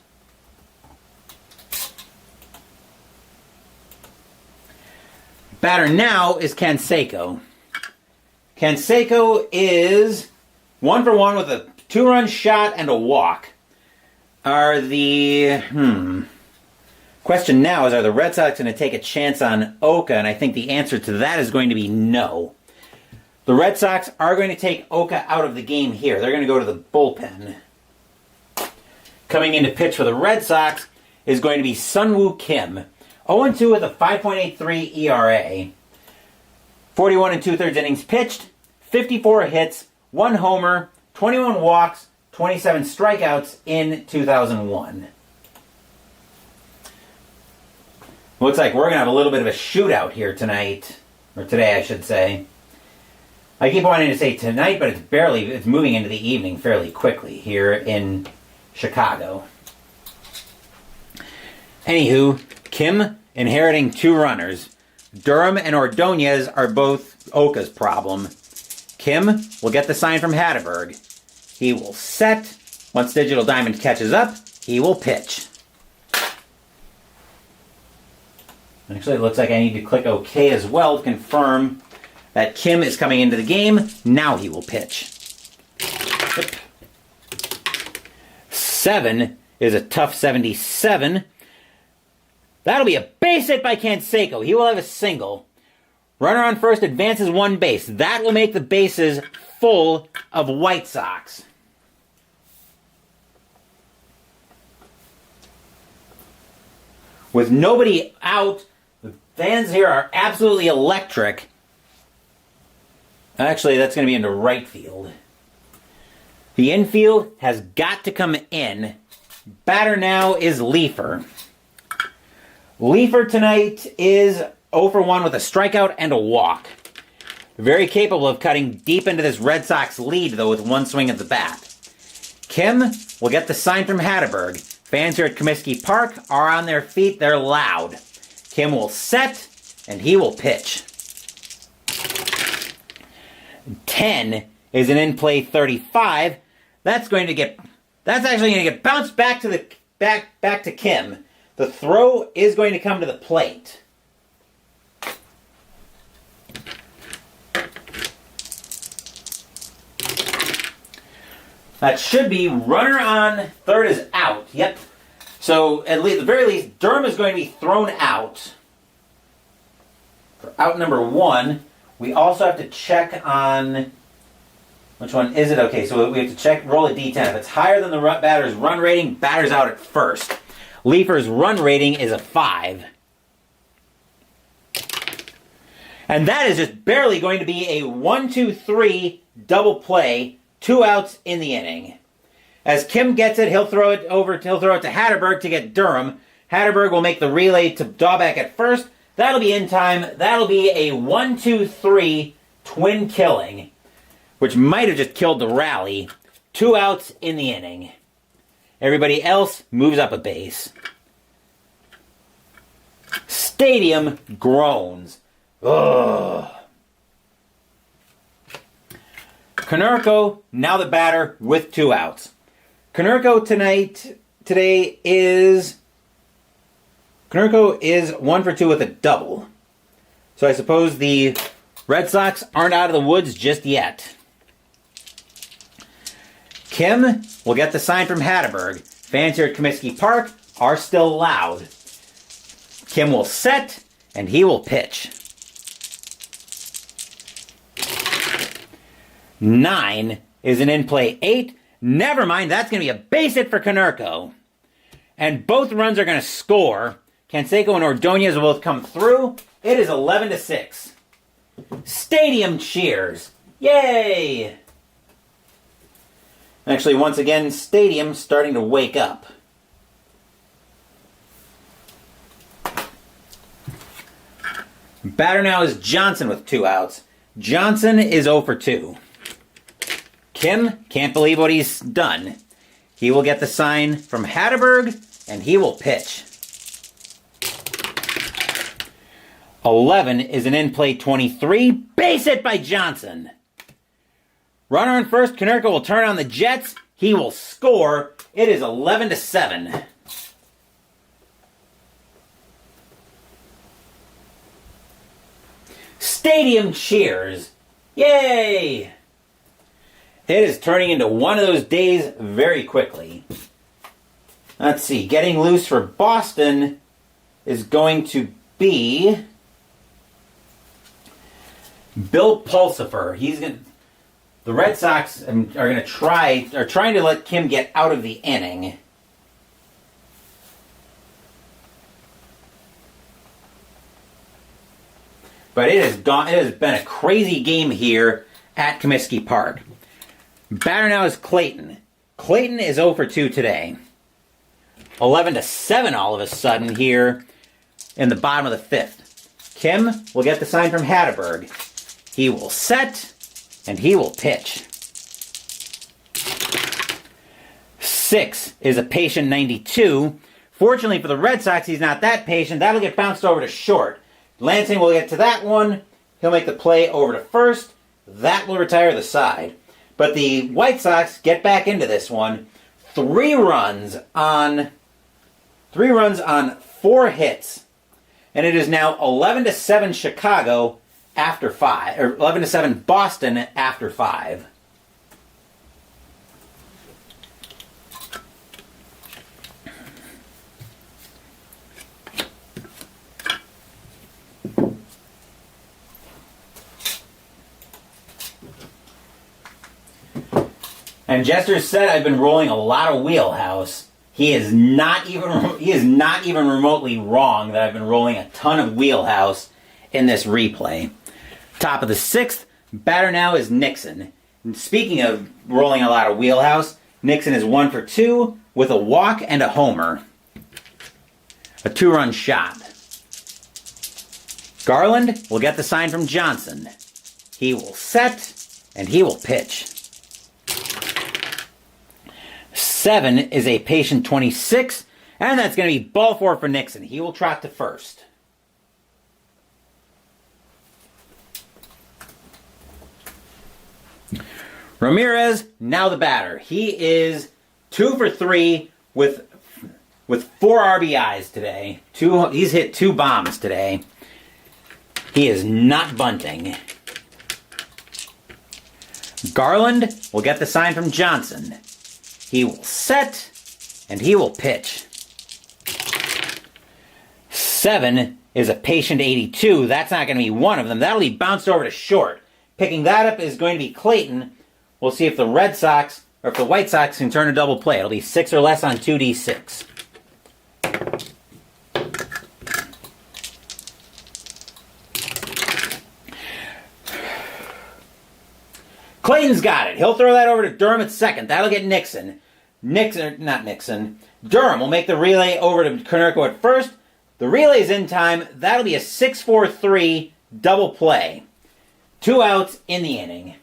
Batter now is Canseco. Canseco is 1 for 1 with a 2-run shot and a walk. Question now is, are the Red Sox going to take a chance on Oka? And I think the answer to that is going to be no. The Red Sox are going to take Oka out of the game here. They're going to go to the bullpen. Coming in to pitch for the Red Sox is going to be Sunwoo Kim. 0-2 with a 5.83 ERA. 41 2/3 innings pitched. 54 hits. 1 homer. 21 walks. 27 strikeouts in 2001. Looks like we're going to have a little bit of a shootout here tonight. Or today, I should say. I keep wanting to say tonight, but it's moving into the evening fairly quickly here in Chicago. Anywho, Kim inheriting 2 runners. Durham and Ordonez are both Oka's problem. Kim will get the sign from Hatteberg. He will set. Once Digital Diamond catches up, he will pitch. Actually, it looks like I need to click OK as well to confirm that Kim is coming into the game. Now he will pitch. 7 is a tough 77. That'll be a base hit by Canseco. He will have a single. Runner on first advances 1 base. That will make the bases full of White Sox. With nobody out, the fans here are absolutely electric. Actually, that's going to be into right field. The infield has got to come in. Batter now is Leifer. Leifer tonight is 0 for 1 with a strikeout and a walk. Very capable of cutting deep into this Red Sox lead, though, with 1 swing at the bat. Kim will get the sign from Hatteberg. Fans here at Comiskey Park are on their feet. They're loud. Kim will set, and he will pitch. 10 is an in-play 35. That's actually going to get bounced back to back to Kim. The throw is going to come to the plate. That should be runner on third is out. Yep. So at the very least, Durham is going to be thrown out. For out number 1, we also have to check on which one is it. Okay, so we have to check, roll a D10. If it's higher than the batter's run rating, batter's out at first. Leifer's run rating is a 5. And that is just barely going to be a 1-2-3 double play, 2 outs in the inning. As Kim gets it, he'll throw it to Hatteberg to get Durham. Hatteberg will make the relay to Daubach at first. That'll be in time. That'll be a 1-2-3 twin killing, which might have just killed the rally. 2 outs in the inning. Everybody else moves up a base. Stadium groans. Ugh. Konerko, now the batter with 2 outs. Konerko today is 1 for 2 with a double. So I suppose the Red Sox aren't out of the woods just yet. Kim will get the sign from Hatterberg. Fans here at Comiskey Park are still loud. Kim will set, and he will pitch. 9 is an in-play 8. Never mind, that's going to be a base hit for Konerko. And both runs are going to score. Canseco and Ordonez will both come through. It is 11-6. Stadium cheers. Yay! Actually, once again, stadium starting to wake up. Batter now is Johnson with 2 outs. Johnson is 0 for 2. Kim can't believe what he's done. He will get the sign from Hatterberg, and he will pitch. 11 is an in-play 23. Base hit by Johnson. Runner on first, Konerko will turn on the Jets. He will score. It is 11-7. Stadium cheers. Yay! It is turning into one of those days very quickly. Let's see. Getting loose for Boston is going to be Bill Pulsifer. The Red Sox are trying to let Kim get out of the inning. But it has been a crazy game here at Comiskey Park. Batter now is Clayton. Clayton is 0 for 2 today. 11-7 all of a sudden here in the bottom of the 5th. Kim will get the sign from Hatterberg. He will set, and he will pitch. 6 is a patient 92. Fortunately for the Red Sox, he's not that patient. That'll get bounced over to short. Lansing will get to that one. He'll make the play over to first. That will retire the side. But the White Sox get back into this one. 3 runs on 4 hits. And it is now 11-7 Chicago after 5. Or 11-7 Boston after 5. And Jester said I've been rolling a lot of wheelhouse. He is not even remotely wrong that I've been rolling a ton of wheelhouse in this replay. Top of the 6th, batter now is Nixon. And speaking of rolling a lot of wheelhouse, Nixon is 1 for 2 with a walk and a homer. A 2-run shot. Garland will get the sign from Johnson. He will set, and he will pitch. 7 is a patient 26, and that's going to be ball 4 for Nixon. He will trot to first. Ramirez, now the batter. He is 2 for 3 with 4 RBIs today. He's hit 2 bombs today. He is not bunting. Garland will get the sign from Johnson. He will set, and he will pitch. 7 is a patient 82. That's not going to be one of them. That'll be bounced over to short. Picking that up is going to be Clayton. We'll see if the Red Sox, or if the White Sox can turn a double play. It'll be 6 or less on 2D6. Clayton's got it. He'll throw that over to Durham at second. That'll get Nixon. Durham will make the relay over to Konerko at first. The relay's in time. That'll be a 6-4-3 double play. 2 outs in the inning.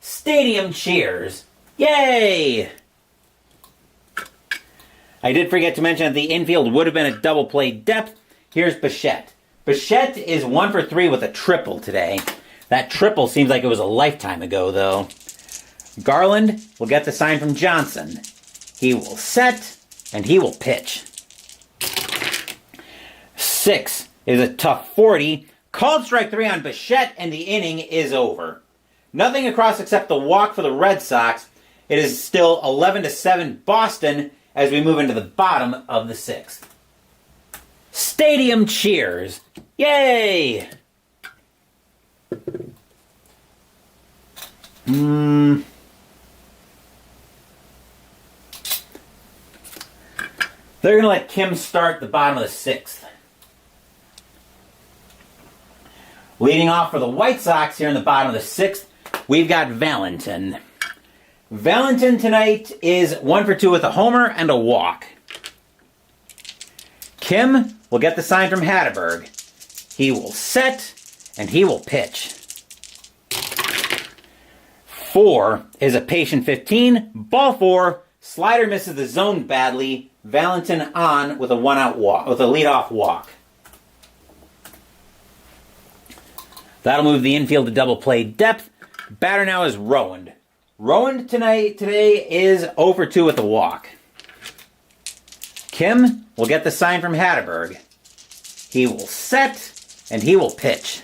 Stadium cheers. Yay! I did forget to mention that the infield would have been a double play depth. Here's Bichette. Bichette is 1 for 3 with a triple today. That triple seems like it was a lifetime ago, though. Garland will get the sign from Johnson. He will set, and he will pitch. 6 is a tough 40. Called strike 3 on Bichette, and the inning is over. Nothing across except the walk for the Red Sox. It is still 11-7 Boston as we move into the bottom of the 6th. Stadium cheers. Yay! They're going to let Kim start the bottom of the 6th. Leading off for the White Sox here in the bottom of the 6th, we've got Valentin. Valentin tonight is 1 for 2 with a homer and a walk. Kim will get the sign from Hatterberg. He will set, and he will pitch. 4 is a patient 15. Ball 4. Slider misses the zone badly. Valentin on with a one-out walk, with a leadoff walk. That'll move the infield to double play depth. Batter now is Rowand. Rowand today is 0 for 2 with a walk. Kim will get the sign from Hatterberg. He will set, and he will pitch.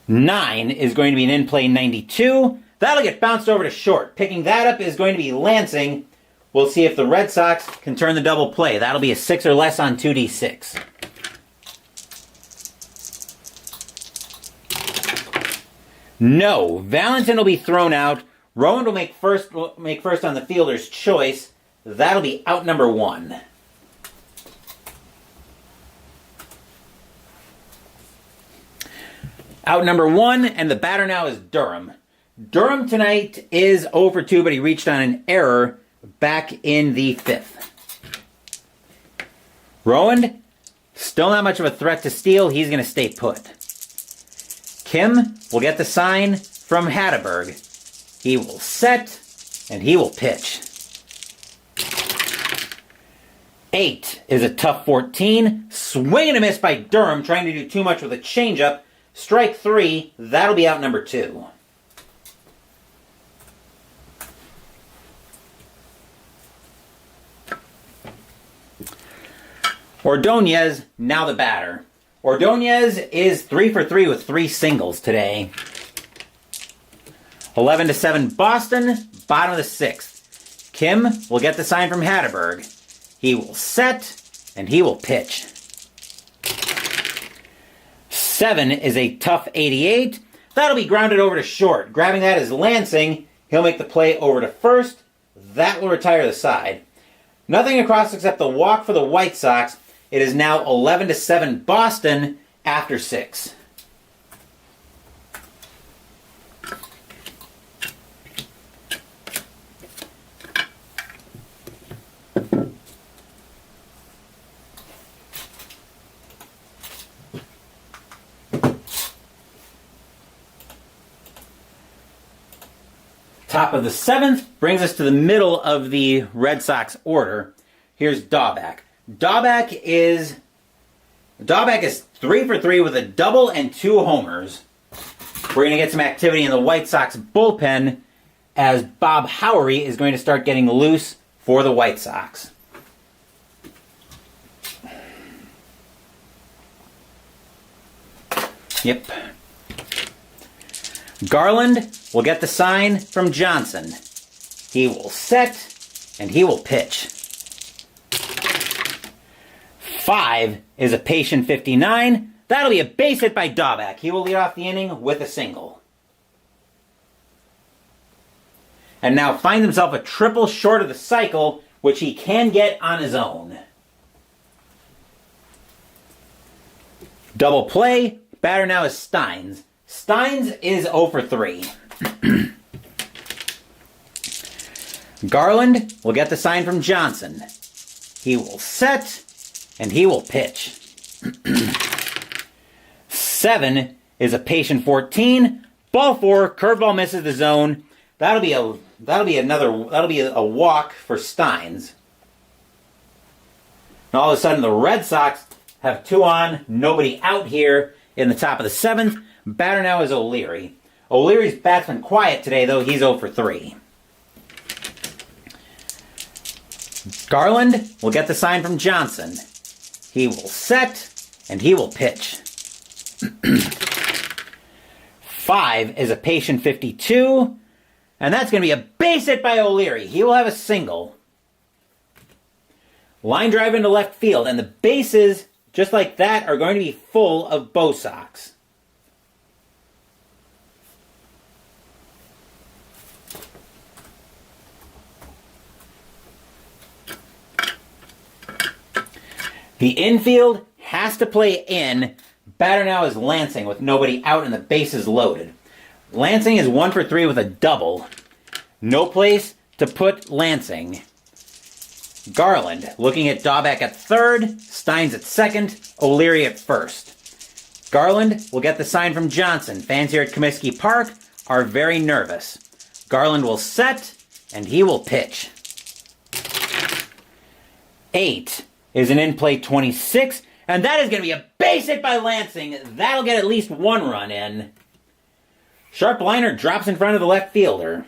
9 is going to be an in-play 92. That'll get bounced over to short. Picking that up is going to be Lansing. We'll see if the Red Sox can turn the double play. That'll be a 6 or less on 2d6. No, Valentin will be thrown out. Rowand will make first on the fielder's choice. That'll be out number 1. Out number 1, and the batter now is Durham. Durham tonight is 0 for 2, but he reached on an error back in the 5th. Rowand, still not much of a threat to steal. He's going to stay put. Kim will get the sign from Hatterberg. He will set, and he will pitch. 8 is a tough 14. Swing and a miss by Durham, trying to do too much with a changeup. Strike 3, that'll be out number 2. Ordonez, now the batter. Ordonez is 3 for 3 with 3 singles today. 11-7 Boston, bottom of the 6th. Kim will get the sign from Hatterberg. He will set, and he will pitch. 7 is a tough 88. That'll be grounded over to short. Grabbing that is Lansing. He'll make the play over to first. That will retire the side. Nothing across except the walk for the White Sox. It is now 11-7 Boston after 6. Top of the 7th brings us to the middle of the Red Sox order. Here's Daubach. Daubach is 3 for 3 with a double and 2 homers. We're going to get some activity in the White Sox bullpen as Bob Howery is going to start getting loose for the White Sox. Yep. Garland will get the sign from Johnson. He will set, and he will pitch. 5 is a patient 59. That'll be a base hit by Daubach. He will lead off the inning with a single. And now finds himself a triple short of the cycle, which he can get on his own. Double play. Batter now is Steins. Steins is 0 for 3. Garland will get the sign from Johnson. He will set, and he will pitch. 7 is a patient 14. Ball 4, curveball misses the zone. That'll be a walk for Steins. And all of a sudden the Red Sox have 2 on, nobody out here in the top of the 7th. Batter now is O'Leary. O'Leary's bat's been quiet today, though. He's 0 for 3. Garland will get the sign from Johnson. He will set, and he will pitch. 5 is a patient 52. And that's going to be a base hit by O'Leary. He will have a single. Line drive into left field. And the bases, just like that, are going to be full of Bo Sox. The infield has to play in. Batter now is Lansing with nobody out and the bases loaded. Lansing is 1 for 3 with a double. No place to put Lansing. Garland looking at Daubach at third, Steins at second, O'Leary at first. Garland will get the sign from Johnson. Fans here at Comiskey Park are very nervous. Garland will set, and he will pitch. 8 is an in-play 26, and that is going to be a base hit by Lansing. That'll get at least 1 run in. Sharp liner drops in front of the left fielder.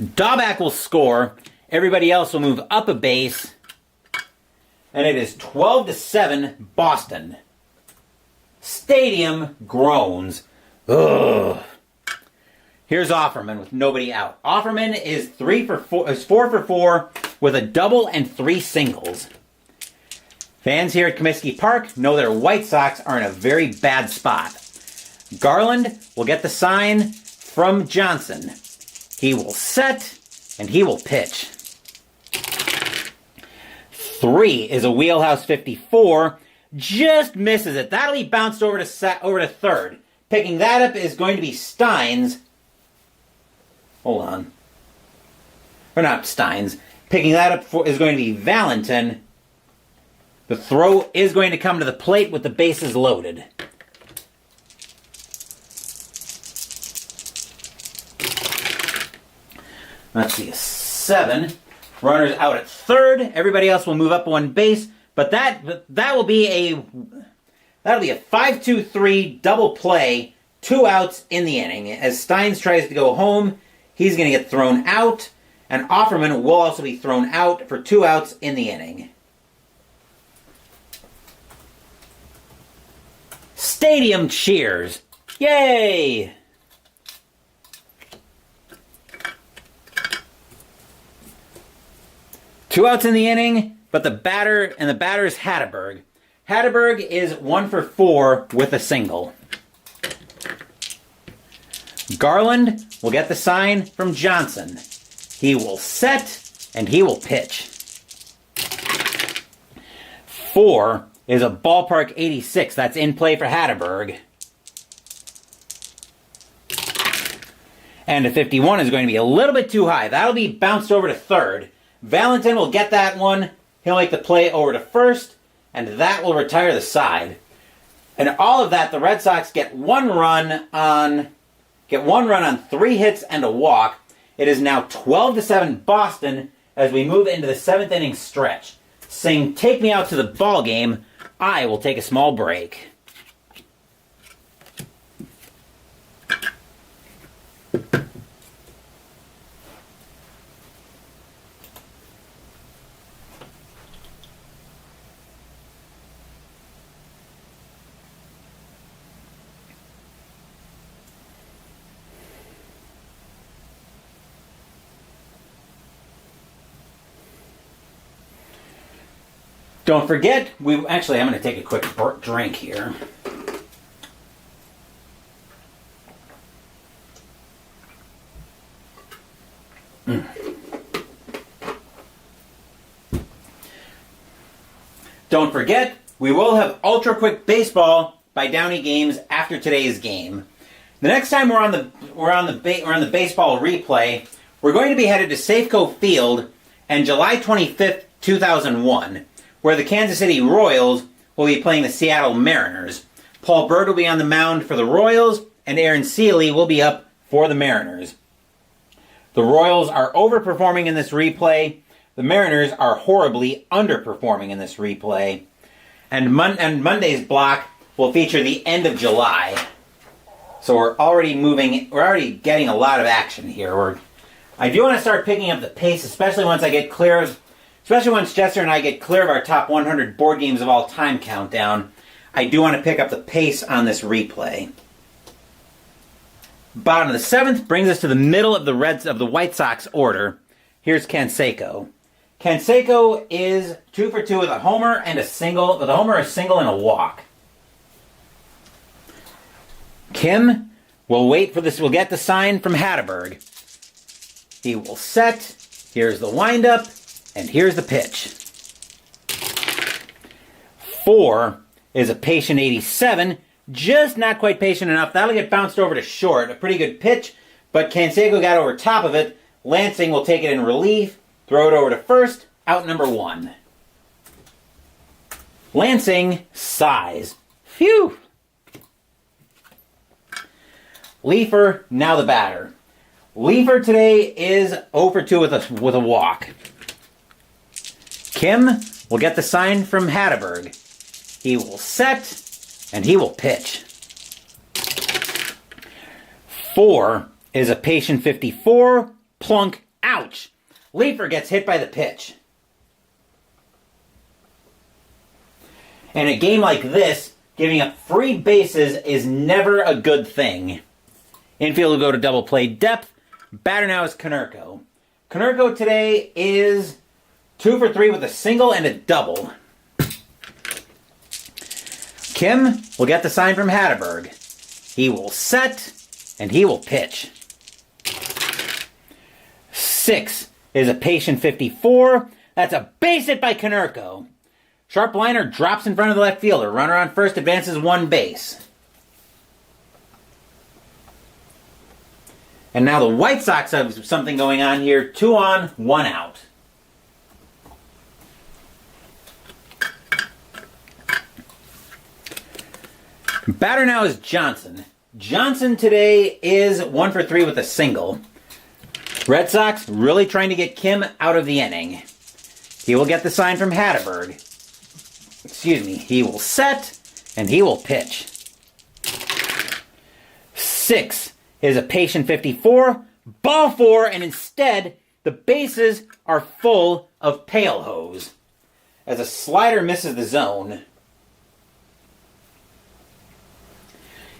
Daubach will score. Everybody else will move up a base. And it is 12-7 Boston. Stadium groans. Ugh. Here's Offerman with nobody out. Offerman is 4 for 4 with a double and 3 singles. Fans here at Comiskey Park know their White Sox are in a very bad spot. Garland will get the sign from Johnson. He will set, and he will pitch. 3 is a wheelhouse 54. Just misses it. That'll be bounced over to third. Picking that up is going to be Steins. Hold on. Or not Steins. Picking that up is going to be Valentin. The throw is going to come to the plate with the bases loaded. Let's see, 7. Runners out at third. Everybody else will move up 1 base, but that will be a 5-2-3 double play, 2 outs in the inning. As Steins tries to go home, he's going to get thrown out, and Offerman will also be thrown out for 2 outs in the inning. Stadium cheers. Yay! Two outs in the inning, but the batter is Hatteberg. Hatteberg is 1 for 4 with a single. Garland will get the sign from Johnson. He will set, and he will pitch. 4 is a ballpark 86. That's in play for Hatteberg. And a 51 is going to be a little bit too high. That'll be bounced over to third. Valentin will get that one. He'll make the play over to first, and that will retire the side. And all of that, the Red Sox get 1 run on 3 hits and a walk. It is now 12-7 Boston as we move into the 7th inning stretch. Sing "Take Me Out to the Ball Game." I will take a small break. Don't forget, I'm going to take a quick drink here. Don't forget, we will have Ultra Quick Baseball by Downey Games after today's game. The next time we're on the baseball replay, we're going to be headed to Safeco Field on July 25th, 2001. Where the Kansas City Royals will be playing the Seattle Mariners. Paul Bird will be on the mound for the Royals, and Aaron Seeley will be up for the Mariners. The Royals are overperforming in this replay. The Mariners are horribly underperforming in this replay. And Monday's block will feature the end of July. So we're already getting a lot of action here. I do want to start picking up the pace, especially once Jester and I get clear of our top 100 board games of all time countdown. I do want to pick up the pace on this replay. Bottom of the 7th brings us to the middle of the White Sox order. Here's Canseco. Canseco is 2 for 2 with a homer and a single. With a homer, a single, and a walk. Kim will wait for this. We'll get the sign from Hatterberg. He will set. Here's the windup, and here's the pitch. 4 is a patient 87. Just not quite patient enough. That'll get bounced over to short. A pretty good pitch, but Canseco got over top of it. Lansing will take it in relief, throw it over to first, out number 1. Lansing sighs. Phew! Leifer, now the batter. Leifer today is 0 for 2 with a walk. Kim will get the sign from Hatterberg. He will set, and he will pitch. 4 is a patient 54. Plunk. Ouch. Leifer gets hit by the pitch. In a game like this, giving up free bases is never a good thing. Infield will go to double play depth. Batter now is Konerko. Konerko today is 2 for 3 with a single and a double. Kim will get the sign from Hatterberg. He will set, and he will pitch. 6 is a patient 54. That's a base hit by Konerko. Sharp liner drops in front of the left fielder. Runner on first advances 1 base. And now the White Sox have something going on here. 2 on, 1 out. Batter now is Johnson. Johnson today is 1 for 3 with a single. Red Sox really trying to get Kim out of the inning. He will get the sign from Hatterberg. He will set, and he will pitch. 6 is a patient 54. Ball 4, and instead, the bases are full of pail hose. As a slider misses the zone.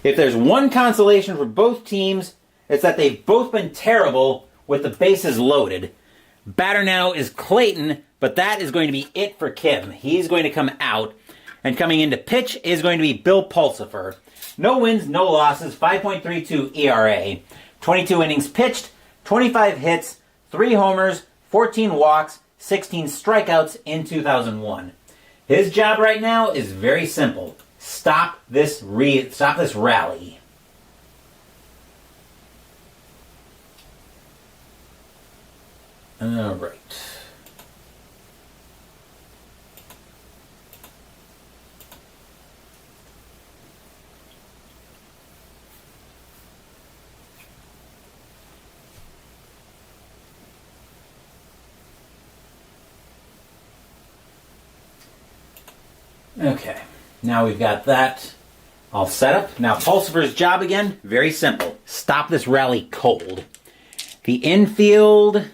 If there's one consolation for both teams, it's that they've both been terrible with the bases loaded. Batter now is Clayton, but that is going to be it for Kim. He's going to come out, and coming in to pitch is going to be Bill Pulsipher. No wins, no losses, 5.32 ERA. 22 innings pitched, 25 hits, 3 homers, 14 walks, 16 strikeouts in 2001. His job right now is very simple. Stop this rally. All right. Okay. Now we've got that all set up. Now Pulsifer's job again, very simple. Stop this rally cold. The infield...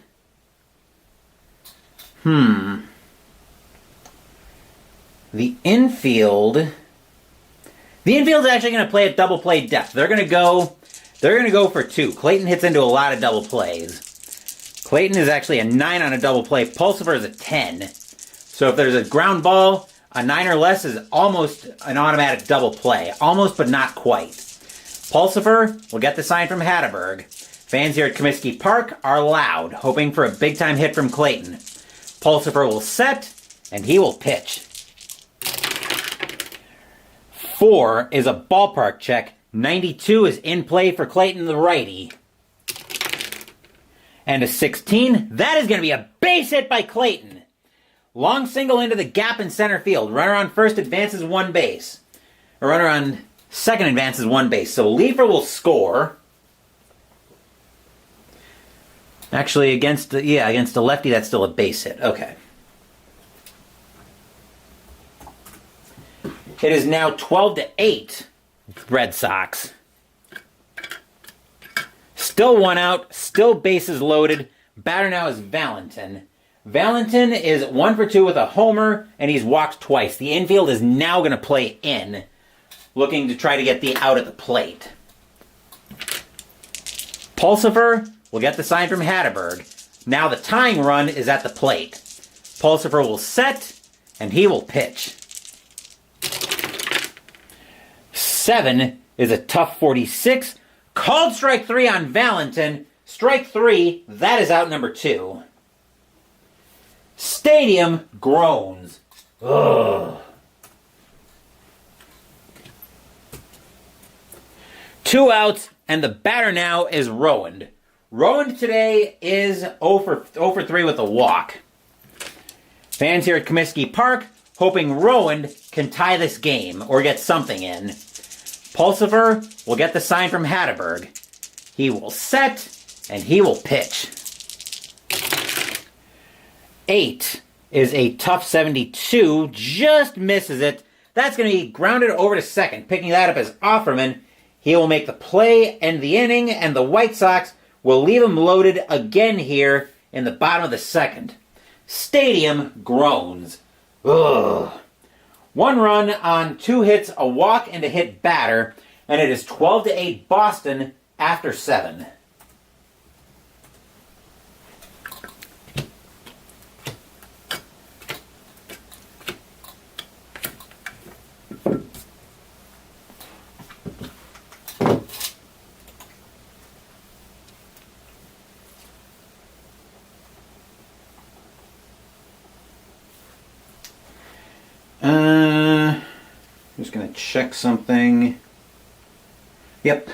The infield's actually going to play at double play depth. They're going to go for 2. Clayton hits into a lot of double plays. Clayton is actually a 9 on a double play. Pulsifer is a 10. So if there's a ground ball, a 9 or less is almost an automatic double play. Almost, but not quite. Pulsifer will get the sign from Hatterberg. Fans here at Comiskey Park are loud, hoping for a big-time hit from Clayton. Pulsifer will set, and he will pitch. 4 is a ballpark check. 92 is in play for Clayton, the righty. And a 16, that is going to be a base hit by Clayton. Long single into the gap in center field. Runner on first advances 1 base. A runner on second advances 1 base. So Leifer will score. Actually, against a lefty, that's still a base hit. Okay. It is now 12-8, Red Sox. Still 1 out, still bases loaded. Batter now is Valentin. Valentin is 1 for 2 with a homer, and he's walked twice. The infield is now going to play in, looking to try to get the out at the plate. Pulsifer will get the sign from Hatterberg. Now the tying run is at the plate. Pulsifer will set, and he will pitch. 7 is a tough 46. Called strike 3 on Valentin. Strike 3, that is out number 2. Stadium groans. Ugh. 2 outs, and the batter now is Rowand. Rowand today is 0 for 3 with a walk. Fans here at Comiskey Park hoping Rowand can tie this game or get something in. Pulsifer will get the sign from Hatterberg. He will set, and he will pitch. 8 is a tough 72, just misses it. That's going to be grounded over to second. Picking that up as Offerman. He will make the play, end the inning, and the White Sox will leave him loaded again here in the bottom of the second. Stadium groans. Ugh. 1 run on 2 hits, a walk, and a hit batter, and it is 12-8 Boston after 7. Just going to check something. Yep.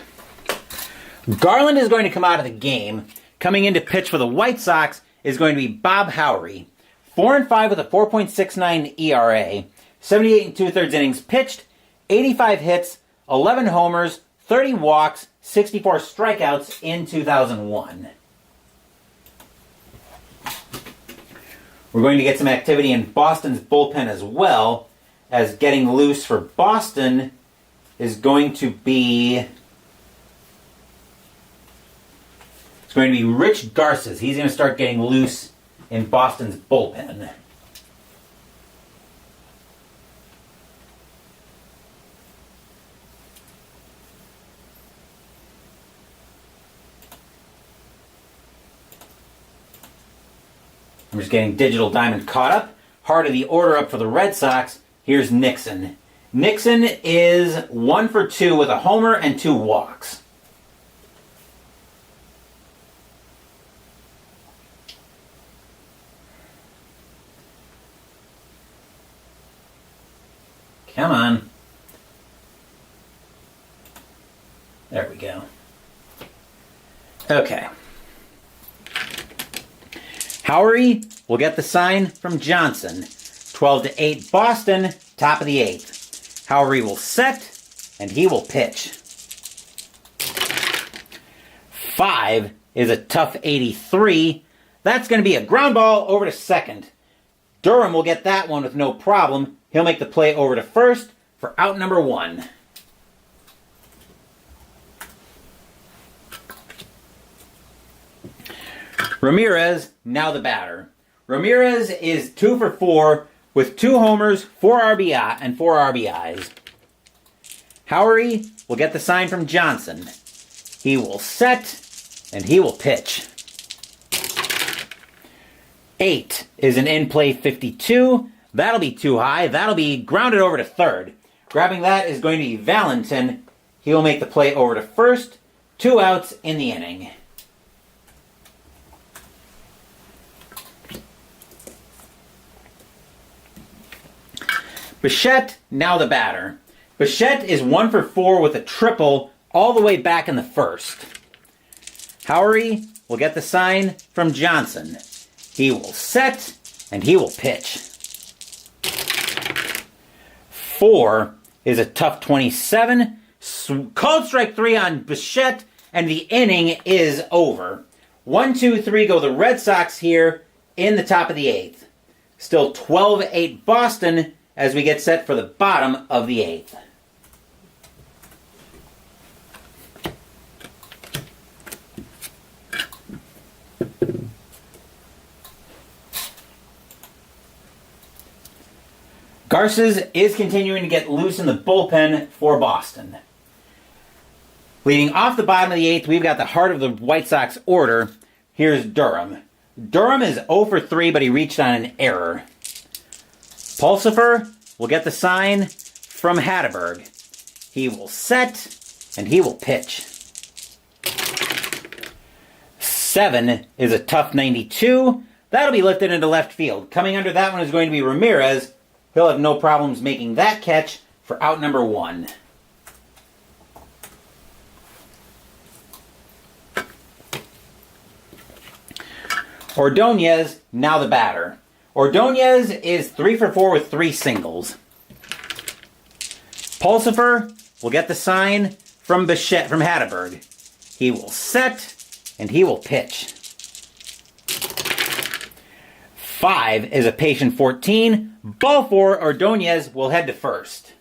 Garland is going to come out of the game. Coming in to pitch for the White Sox is going to be Bob Howry. 4-5 with a 4.69 ERA. 78 2/3 innings pitched. 85 hits. 11 homers. 30 walks. 64 strikeouts in 2001. We're going to get some activity in Boston's bullpen as well, as getting loose for Boston is going to be... It's going to be Rich Garces. He's going to start getting loose in Boston's bullpen. I'm just getting Digital Diamond caught up. Heart of the order up for the Red Sox. Here's Nixon. Nixon is 1 for 2 with a homer and 2 walks. Come on. There we go. Okay. Howry will get the sign from Johnson. 12-8 Boston, top of the 8th. Howry will set, and he will pitch. 5 is a tough 83. That's going to be a ground ball over to second. Durham will get that one with no problem. He'll make the play over to first for out number 1. Ramirez, now the batter. Ramirez is 2 for 4 with 2 homers, 4 RBIs. Howry will get the sign from Johnson. He will set, and he will pitch. 8 is an in-play 52. That'll be too high. That'll be grounded over to third. Grabbing that is going to be Valentin. He will make the play over to first. 2 outs in the inning. Bichette, now the batter. Bichette is 1 for 4 with a triple all the way back in the first. Howry will get the sign from Johnson. He will set, and he will pitch. 4 is a tough 27. Called strike 3 on Bichette, and the inning is over. 1, 2, 3 go the Red Sox here in the top of the 8th. Still 12-8 Boston as we get set for the bottom of the 8th. Garces is continuing to get loose in the bullpen for Boston. Leading off the bottom of the 8th, we've got the heart of the White Sox order. Here's Durham. Durham is 0 for 3, but he reached on an error. Pulsifer will get the sign from Hatteberg. He will set, and he will pitch. 7 is a tough 92. That'll be lifted into left field. Coming under that one is going to be Ramirez. He'll have no problems making that catch for out number 1. Ordonez, now the batter. Ordonez is 3 for 4 with 3 singles. Pulsifer will get the sign from Bichette, from Hatteberg. He will set, and he will pitch. 5 is a patient 14. Ball 4, Ordonez will head to first.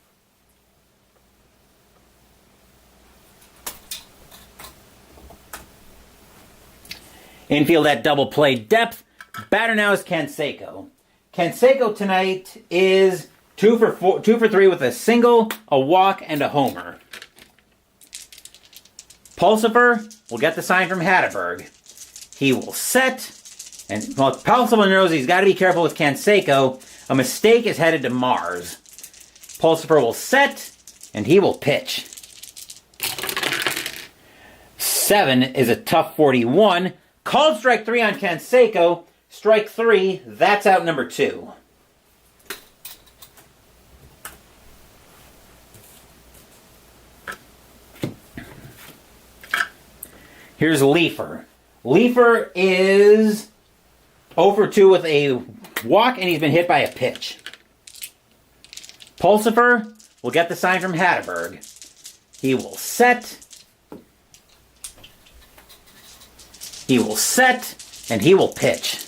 Infield at double play depth. Batter now is Canseco. Canseco tonight is 2 for 3 with a single, a walk, and a homer. Pulsifer will get the sign from Hatteberg. He will set, and well, Pulsifer knows he's got to be careful with Canseco. A mistake is headed to Mars. Pulsifer will set, and he will pitch. 7 is a tough 41. Called strike 3 on Canseco. Strike 3, that's out number 2. Here's Leifer. Leifer is 0 for 2 with a walk, and he's been hit by a pitch. Pulsifer will get the sign from Hatteberg. He will set. He will set, and he will pitch.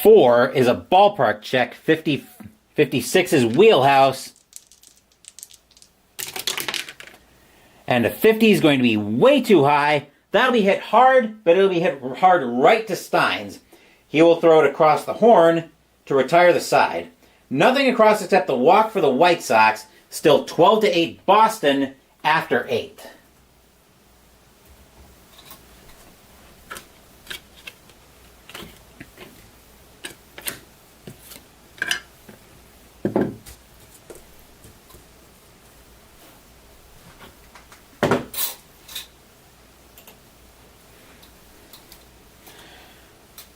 4 is a ballpark check. 56 is wheelhouse. And a 50 is going to be way too high. That'll be hit hard, but it'll be hit hard right to Steins. He will throw it across the horn to retire the side. Nothing across except the walk for the White Sox. Still 12-8 Boston after 8.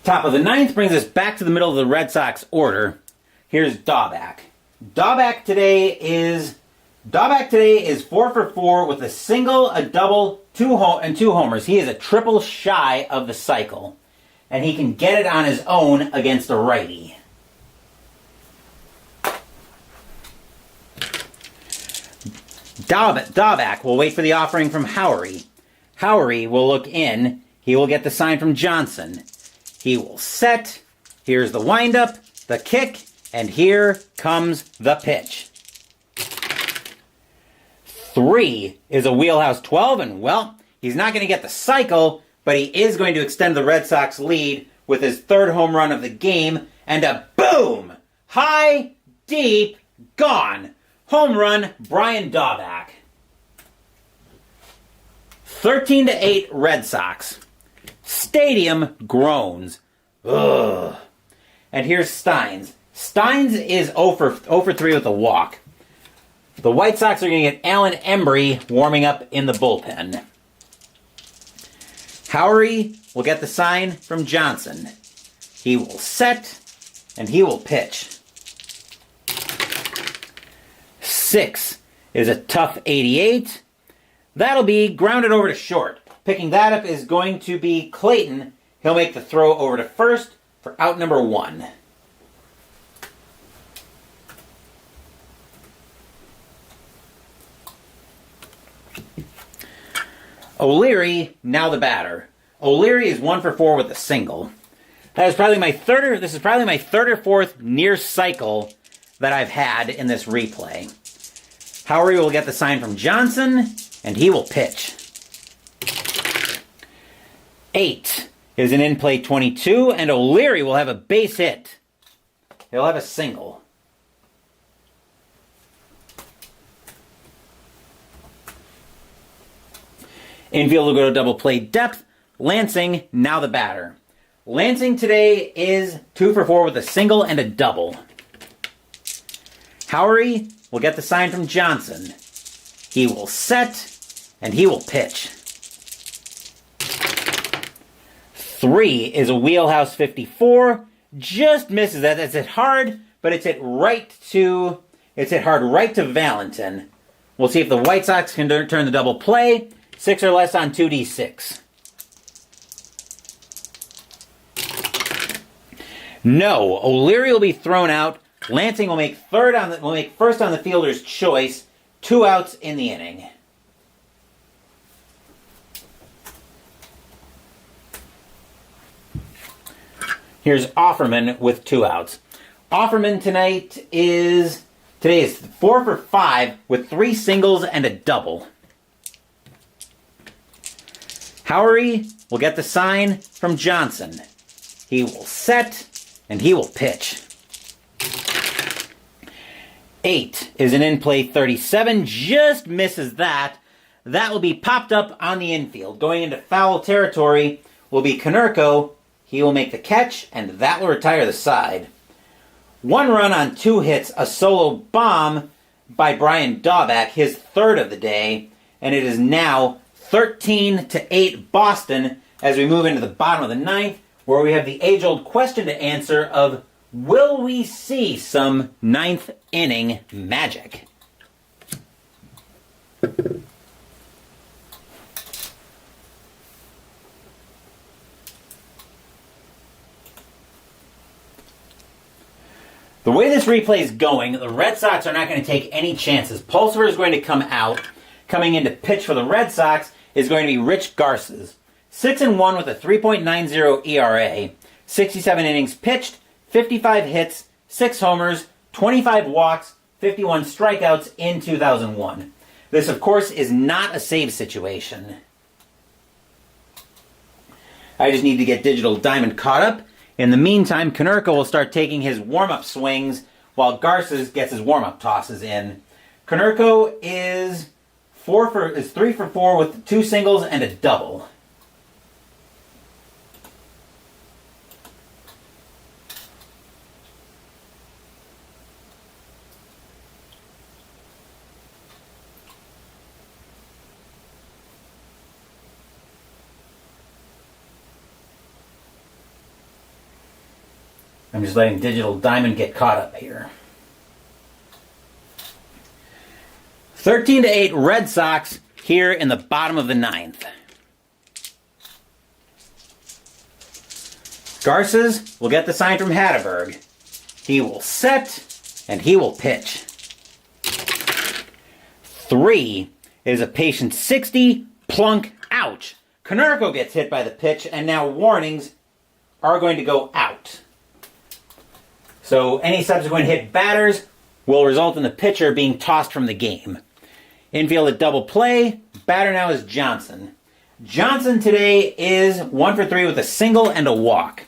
Top of the 9th brings us back to the middle of the Red Sox order. Here's Daubach. Daubach today is 4 for 4 with a single, a double, and 2 homers. He is a triple shy of the cycle, and he can get it on his own against a righty. Daubach will wait for the offering from Howery. Howery will look in. He will get the sign from Johnson. He will set. Here's the windup, the kick, and here comes the pitch. 3 is a wheelhouse 12, and well, he's not going to get the cycle, but he is going to extend the Red Sox lead with his 3rd home run of the game, and a boom! High, deep, gone. Home run, Brian Daubach. 13-8 Red Sox. Stadium groans. Ugh. And here's Steins. Steins is 0 for 3 with a walk. The White Sox are going to get Alan Embry warming up in the bullpen. Howery will get the sign from Johnson. He will set, and he will pitch. 6 is a tough 88. That'll be grounded over to short. Picking that up is going to be Clayton. He'll make the throw over to first for out number 1. O'Leary, now the batter. O'Leary is 1 for 4 with a single. This is probably my third or fourth near cycle that I've had in this replay. Howery will get the sign from Johnson, and he will pitch. 8 is an in-play 22, and O'Leary will have a base hit. He'll have a single. Infield will go to double play depth. Lansing, now the batter. Lansing today is 2 for 4 with a single and a double. Howery will get the sign from Johnson. He will set, and he will pitch. 3 is a wheelhouse 54. Just misses that. It's hit hard, but it's hit hard right to Valentin. We'll see if the White Sox can turn the double play. 6 or less on 2D6. No, O'Leary will be thrown out. Lansing will make first on the fielder's choice. 2 outs in the inning. Here's Offerman with 2 outs. Offerman today is 4 for 5 with 3 singles and a double. Howery will get the sign from Johnson. He will set, and he will pitch. 8 is an in-play 37. Just misses that. That will be popped up on the infield. Going into foul territory will be Konerko. He will make the catch, and that will retire the side. 1 run on 2 hits, a solo bomb by Brian Daubach, his 3rd of the day, and it is now 13-8 Boston as we move into the bottom of the 9th, where we have the age-old question to answer of, will we see some 9th inning magic? The way this replay is going, the Red Sox are not going to take any chances. Pulsar is going to come out. Coming in to pitch for the Red Sox is going to be Rich Garces. 6-1 with a 3.90 ERA. 67 innings pitched, 55 hits, 6 homers, 25 walks, 51 strikeouts in 2001. This, of course, is not a save situation. I just need to get Digital Diamond caught up. In the meantime, Konerko will start taking his warm-up swings while Garces gets his warm-up tosses in. Konerko is 3 for 4 with 2 singles and a double. I'm just letting Digital Diamond get caught up here. 13-8 Red Sox here in the bottom of the 9th. Garces will get the sign from Hatteberg. He will set, and he will pitch. 3 is a patient 60, plunk, ouch. Konerko gets hit by the pitch, and now warnings are going to go out. So any subsequent hit batters will result in the pitcher being tossed from the game. Infield at double play. Batter now is Johnson. Johnson today is 1 for 3 with a single and a walk.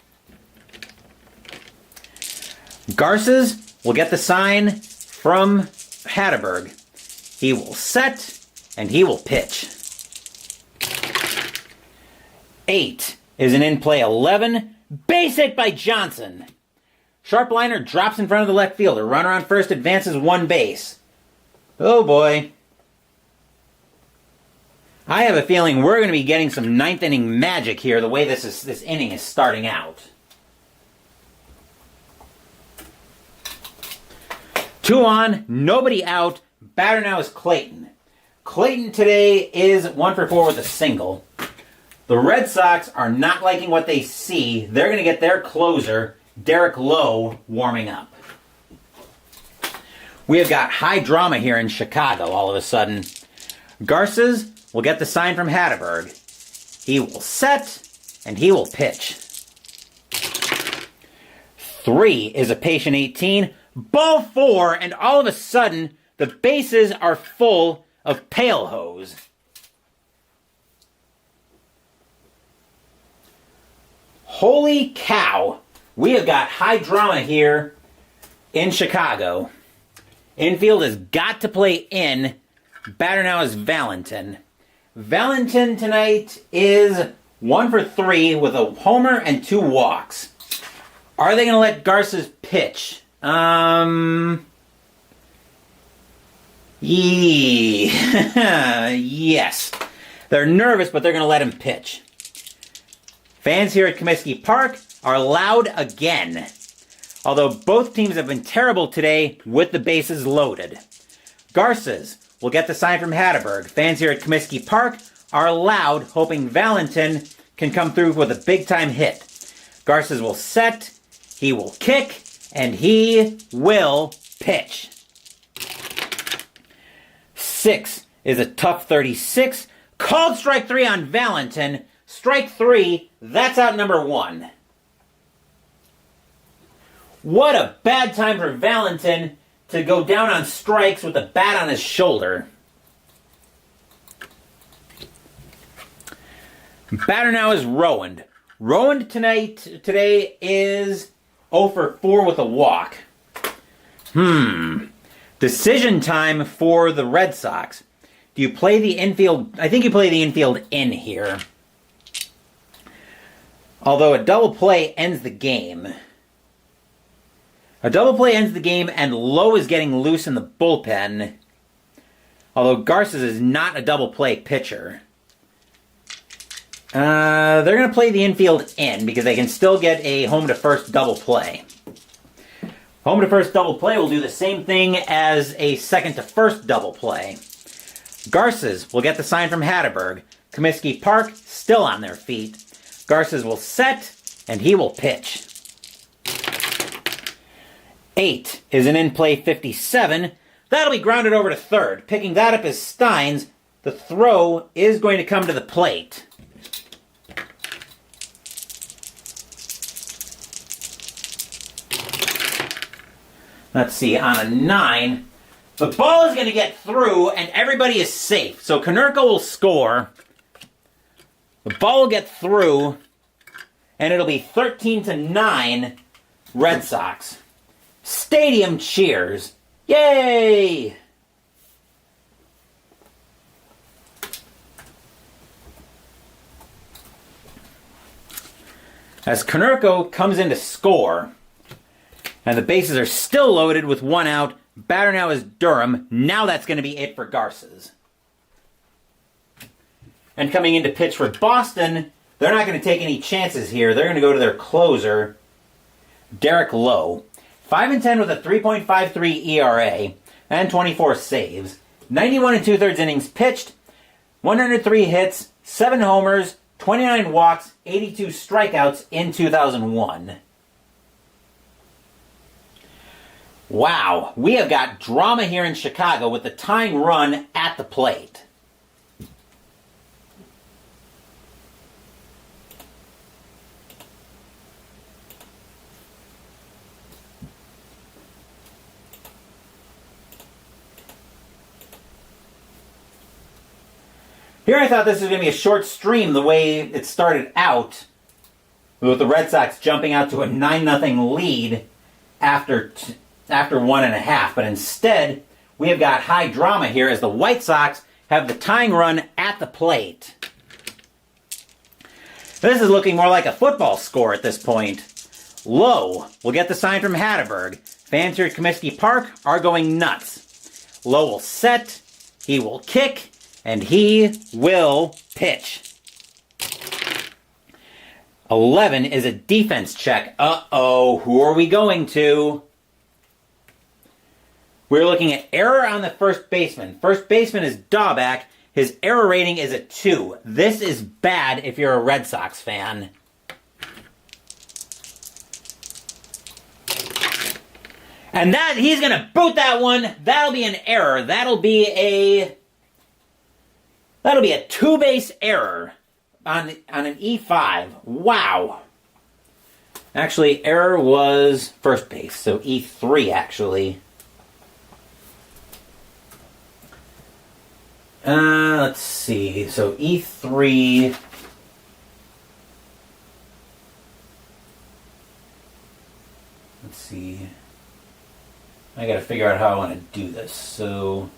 Garces will get the sign from Hatteberg. He will set, and he will pitch. 8 is an in-play 11. Base hit by Johnson. Sharp liner drops in front of the left fielder. Runner on first advances 1 base. Oh boy. I have a feeling we're going to be getting some 9th inning magic here, the way this inning is starting out. 2 on, nobody out. Batter now is Clayton. Clayton today is 1 for 4 with a single. The Red Sox are not liking what they see. They're going to get their closer, Derek Lowe, warming up. We have got high drama here in Chicago all of a sudden. Garces will get the sign from Hatteberg. He will set, and he will pitch. 3 is a patient 18. Ball 4, and all of a sudden, the bases are full of pail hose. Holy cow! We have got high drama here in Chicago. Infield has got to play in. Batter now is Valentin. Valentin tonight is 1 for 3 with a homer and 2 walks. Are they going to let Garces pitch? Yes. They're nervous, but they're going to let him pitch. Fans here at Comiskey Park are loud again. Although both teams have been terrible today with the bases loaded. Garces will get the sign from Hatterberg. Fans here at Comiskey Park are loud, hoping Valentin can come through with a big-time hit. Garces will set, he will kick, and he will pitch. 6 is a tough 36. Called strike 3 on Valentin. Strike 3, that's out number 1. What a bad time for Valentin to go down on strikes with a bat on his shoulder. Batter now is Rowand. Rowand today is 0 for 4 with a walk. Decision time for the Red Sox. Do you play the infield? I think you play the infield in here. Although a double play ends the game. A double play ends the game and Lowe is getting loose in the bullpen. Although Garces is not a double play pitcher. They're going to play the infield in because they can still get a home to first double play. Home to first double play will do the same thing as a second to first double play. Garces will get the sign from Hatterberg. Comiskey Park still on their feet. Garces will set and he will pitch. 8 is an in-play 57. That'll be grounded over to third. Picking that up is Steins. The throw is going to come to the plate. Let's see, on a 9, the ball is going to get through and everybody is safe. So Konerko will score. The ball will get through and it'll be 13-9 Red Sox. Stadium cheers. Yay! As Konerko comes in to score, and the bases are still loaded with 1 out, batter now is Durham. Now that's going to be it for Garces. And coming in to pitch for Boston, they're not going to take any chances here. They're going to go to their closer, Derek Lowe. 5-10 with a 3.53 ERA and 24 saves. 91 2/3 innings pitched, 103 hits, 7 homers, 29 walks, 82 strikeouts in 2001. Wow, we have got drama here in Chicago with the tying run at the plate. Here I thought this was going to be a short stream the way it started out, with the Red Sox jumping out to a 9-0 lead after 1.5. But instead, we have got high drama here as the White Sox have the tying run at the plate. This is looking more like a football score at this point. Lowe will get the sign from Hatterberg. Fans here at Comiskey Park are going nuts. Lowe will set, he will kick, and he will pitch. 11 is a defense check. Uh-oh, who are we going to? We're looking at error on the first baseman. First baseman is Daubach. His error rating is a 2. This is bad if you're a Red Sox fan. And that, he's going to boot that one. That'll be an error. That'll be a 2-base error on an E5. Wow. Actually, error was first base, so E3 actually. Let's see. So E3. Let's see. I gotta figure out how I want to do this. So,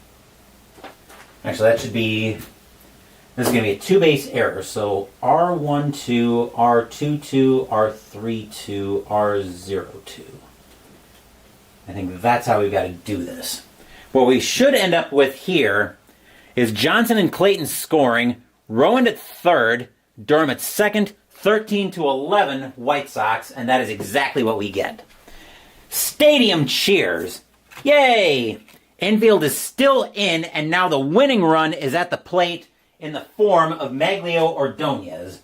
actually, that should be This is going to be a two-base error. So R12, R22, R32, R02. I think that's how we've got to do this. What we should end up with here is Johnson and Clayton scoring, Rowan at third, Durham at second, 13-11 White Sox, and that is exactly what we get. Stadium cheers. Yay! Infield is still in, and now the winning run is at the plate in the form of Maglio Ordonez.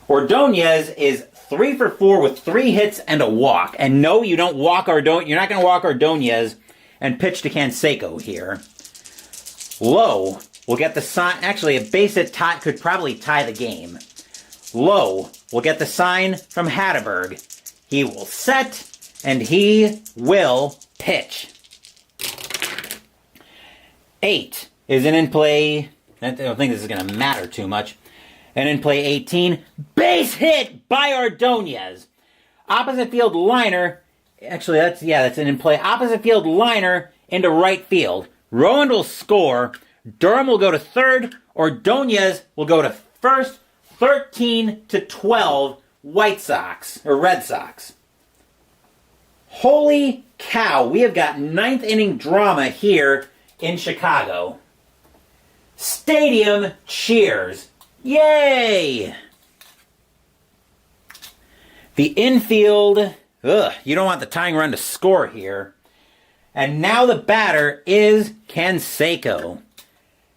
Ordonez is 3 for 4 with 3 hits and a walk. And no, you don't walk Ordonez. You're not going to walk Ordonez and pitch to Canseco here. Low will get the sign. Actually, a base hit tie could probably tie the game. Low will get the sign from Hatteberg. He will set, and he will pitch. 8 is an in-play. I don't think this is going to matter too much. An in-play 18. Base hit by Ordonez. Opposite field liner. Actually, that's an in-play. Opposite field liner into right field. Rowan will score. Durham will go to third. Ordonez will go to first. 13-12 White Sox, or Red Sox. Holy cow, we have got ninth inning drama here in Chicago. Stadium cheers. Yay! The infield, you don't want the tying run to score here. And now the batter is Canseco.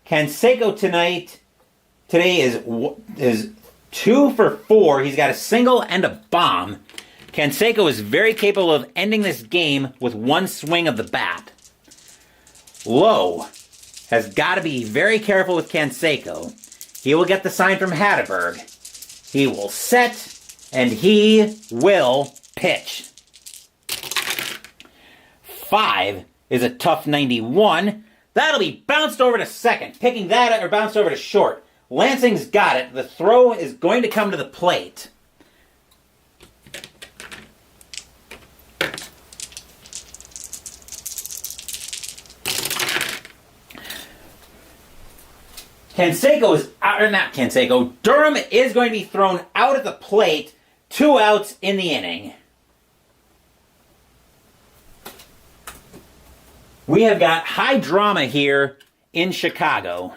Canseco today is 2 for 4. He's got a single and a bomb. Canseco is very capable of ending this game with one swing of the bat. Lowe has got to be very careful with Canseco. He will get the sign from Hatteberg. He will set, and he will pitch. 5 is a tough 91. That'll be bounced over to second. Picking that or bounced over to short. Lansing's got it. The throw is going to come to the plate. Canseco is out, or not Canseco. Durham is going to be thrown out at the plate. 2 outs in the inning. We have got high drama here in Chicago.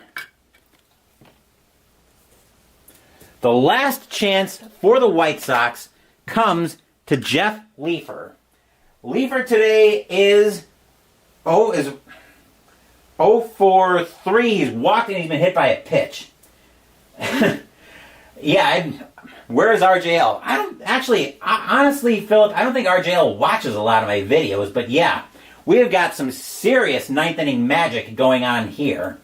The last chance for the White Sox comes to Jeff Leefer. Leefer today is 0 for 3. He's walked and he's been hit by a pitch. Where's RJL? Honestly, Philip, I don't think RJL watches a lot of my videos, but yeah, we have got some serious ninth inning magic going on here.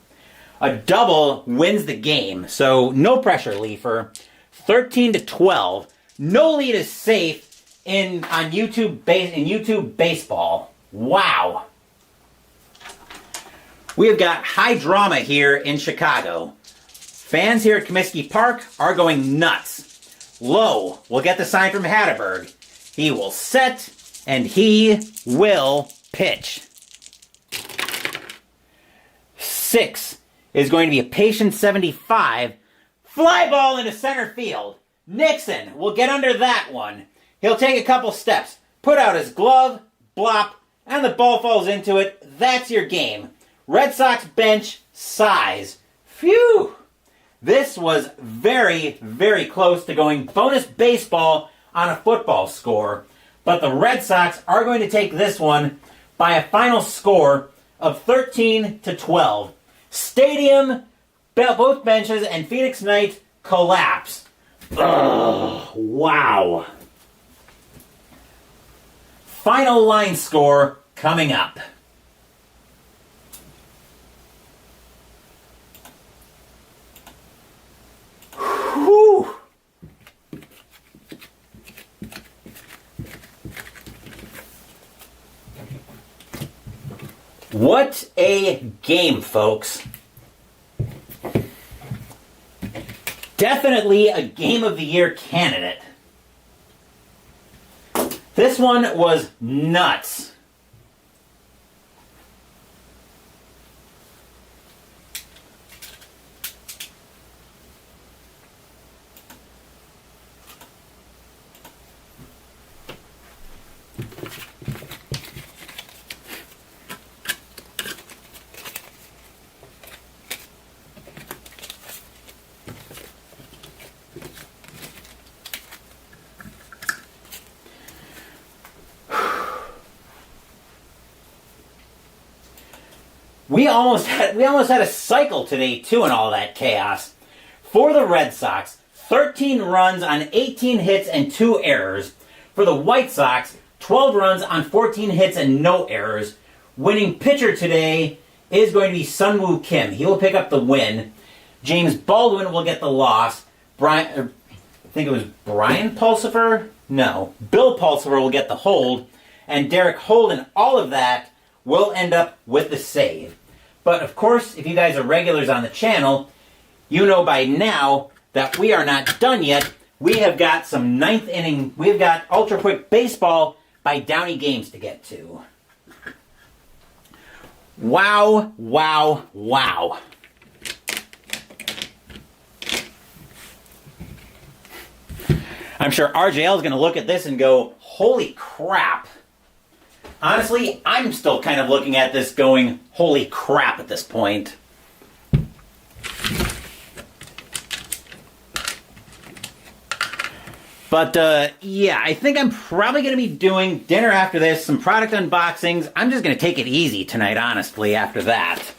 A double wins the game, so no pressure, Leefer. 13-12. No lead is safe in YouTube baseball. Wow. We have got high drama here in Chicago. Fans here at Comiskey Park are going nuts. Lowe will get the sign from Hatteberg. He will set, and he will pitch. 6 is going to be a patient 75. Fly ball into center field. Nixon will get under that one. He'll take a couple steps, put out his glove, blop, and the ball falls into it. That's your game. Red Sox bench size. Phew! This was very, very close to going bonus baseball on a football score. But the Red Sox are going to take this one by a final score of 13-12. Stadium, both benches, and Phoenix Knight collapse. Ugh, wow. Final line score coming up. Whew. What a game, folks. Definitely a Game of the Year candidate. This one was nuts. We almost had a cycle today, too, in all that chaos. For the Red Sox, 13 runs on 18 hits and 2 errors. For the White Sox, 12 runs on 14 hits and no errors. Winning pitcher today is going to be Sunwoo Kim. He will pick up the win. James Baldwin will get the loss. I think it was Brian Pulsifer? No. Bill Pulsifer will get the hold. And Derek Holden, all of that, will end up with the save. But of course, if you guys are regulars on the channel, you know by now that we are not done yet. We have got some ninth inning, we've got Ultra Quick Baseball by Downey games to get to. Wow, wow, wow. I'm sure RJL is going to look at this and go, holy crap. Honestly, I'm still kind of looking at this going, holy crap at this point. But, yeah, I think I'm probably going to be doing dinner after this, some product unboxings. I'm just going to take it easy tonight, honestly, after that.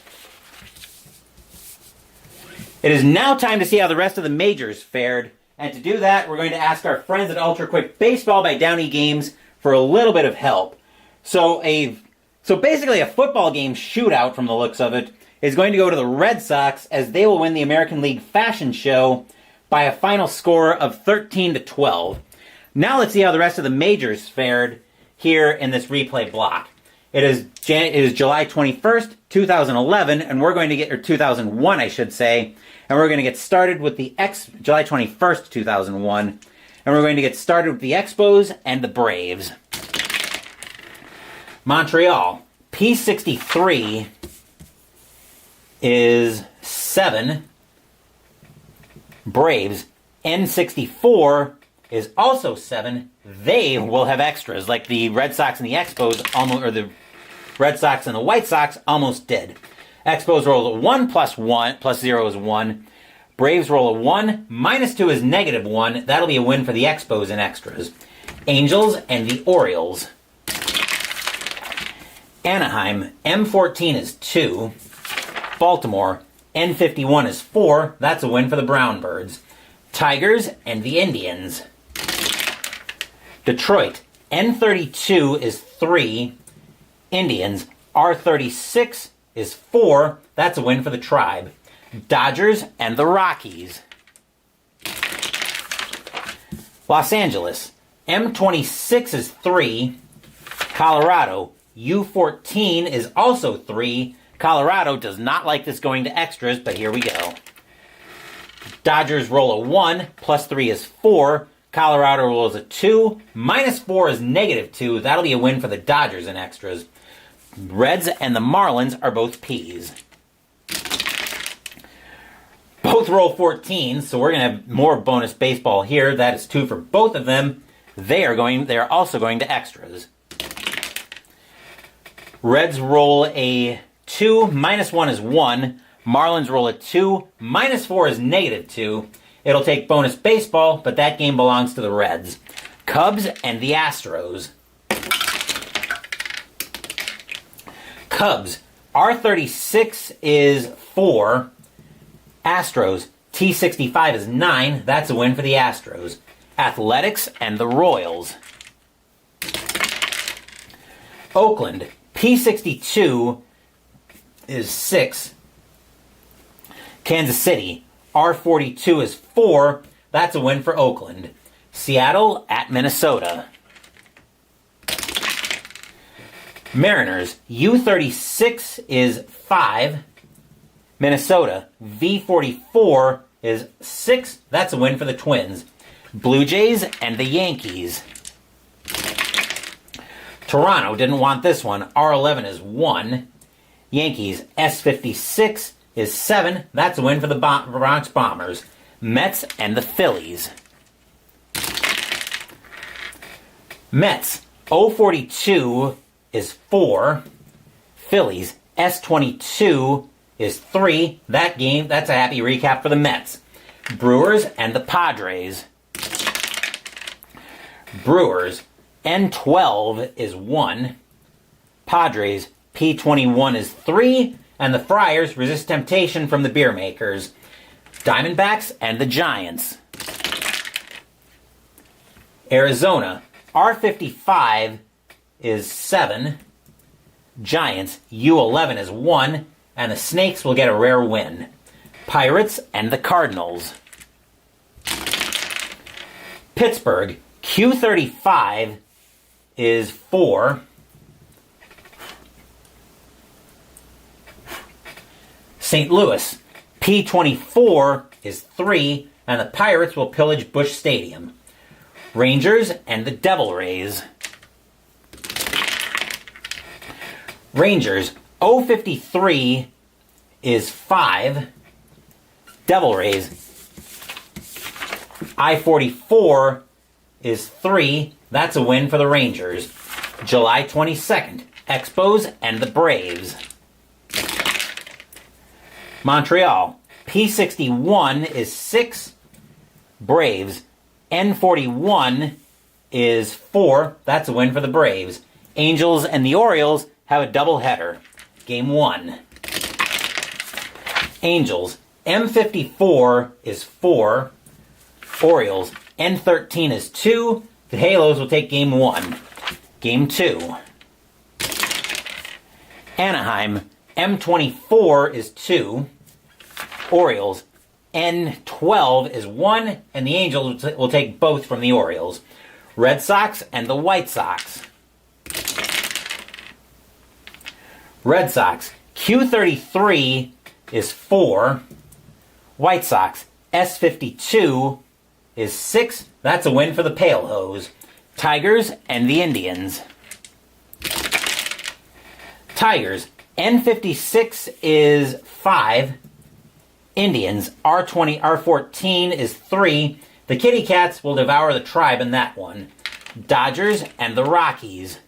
It is now time to see how the rest of the majors fared. And to do that, we're going to ask our friends at Ultra Quick Baseball by Downey Games for a little bit of help. So basically a football game shootout, from the looks of it, is going to go to the Red Sox as they will win the American League Fashion Show by a final score of 13-12. Now let's see how the rest of the majors fared here in this replay block. It is July 21st, 2011, and we're going to get, or 2001, I should say, and we're going to get started with the July 21st, 2001, and we're going to get started with the Expos and the Braves. Montreal, P63 is 7. Braves, N64 is also 7. They will have extras, like the Red Sox and the Expos, or the Red Sox and the White Sox almost did. Expos roll a 1 plus 0 is 1. Braves roll a 1, minus 2 is negative 1. That'll be a win for the Expos and extras. Angels and the Orioles. Anaheim, M14 is 2. Baltimore, N51 is 4. That's a win for the Brown Birds. Tigers and the Indians. Detroit, N32 is 3. Indians, R36 is 4. That's a win for the Tribe. Dodgers and the Rockies. Los Angeles, M26 is 3. Colorado, U14 is also 3. Colorado does not like this going to extras, but here we go. Dodgers roll a 1, plus 3 is 4. Colorado rolls a 2, minus 4 is negative 2. That'll be a win for the Dodgers in extras. Reds and the Marlins are both Ps. Both roll 14, so we're going to have more bonus baseball here. That is 2 for both of them. They are also going to extras. Reds roll a 2, minus 1 is 1. Marlins roll a 2, minus 4 is negative 2. It'll take bonus baseball, but that game belongs to the Reds. Cubs and the Astros. Cubs, R36 is 4. Astros, T65 is 9. That's a win for the Astros. Athletics and the Royals. Oakland, P62 is 6. Kansas City, R42 is 4. That's a win for Oakland. Seattle at Minnesota. Mariners, U36 is 5. Minnesota, V44 is 6. That's a win for the Twins. Blue Jays and the Yankees. Toronto didn't want this one. R11 is 1. Yankees, S56 is 7. That's a win for the Bronx Bombers. Mets and the Phillies. Mets, 042 is 4. Phillies. S22 is 3. That's a happy recap for the Mets. Brewers and the Padres. Brewers. N12 is 1. Padres. P21 is 3. And the Friars resist temptation from the beer makers. Diamondbacks and the Giants. Arizona. R55 is 7. Giants. U11 is 1. And the Snakes will get a rare win. Pirates and the Cardinals. Pittsburgh. Q35 is 4. St. Louis. P24 is 3. And the Pirates will pillage Busch Stadium. Rangers and the Devil Rays. Rangers. 053 is 5. Devil Rays. I-44 is 3. That's a win for the Rangers. July 22nd. Expos and the Braves. Montreal. P61 is 6. Braves. N41 is 4. That's a win for the Braves. Angels and the Orioles have a doubleheader. Game 1. Angels. M54 is 4. Orioles. N13 is 2. The Halos will take Game 1. Game 2. Anaheim. M24 is 2. Orioles. N12 is 1. And the Angels will take both from the Orioles. Red Sox and the White Sox. Red Sox. Q33 is 4. White Sox. S52 is 6. That's a win for the Pale Hose. Tigers and the Indians. Tigers. N56 is 5. Indians. R14 is 3. The Kitty Cats will devour the Tribe in that one. Dodgers and the Rockies.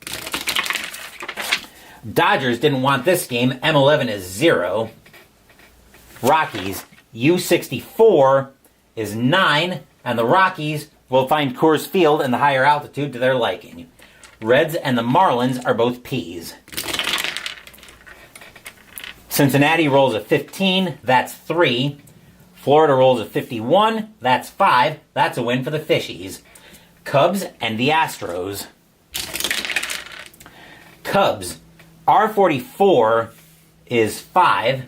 Dodgers didn't want this game. M11 is 0. Rockies. U64 is 9. And the Rockies will find Coors Field and the higher altitude to their liking. Reds and the Marlins are both Ps. Cincinnati rolls a 15. That's 3. Florida rolls a 51. That's 5. That's a win for the Fishies. Cubs and the Astros. Cubs. R44 is 5.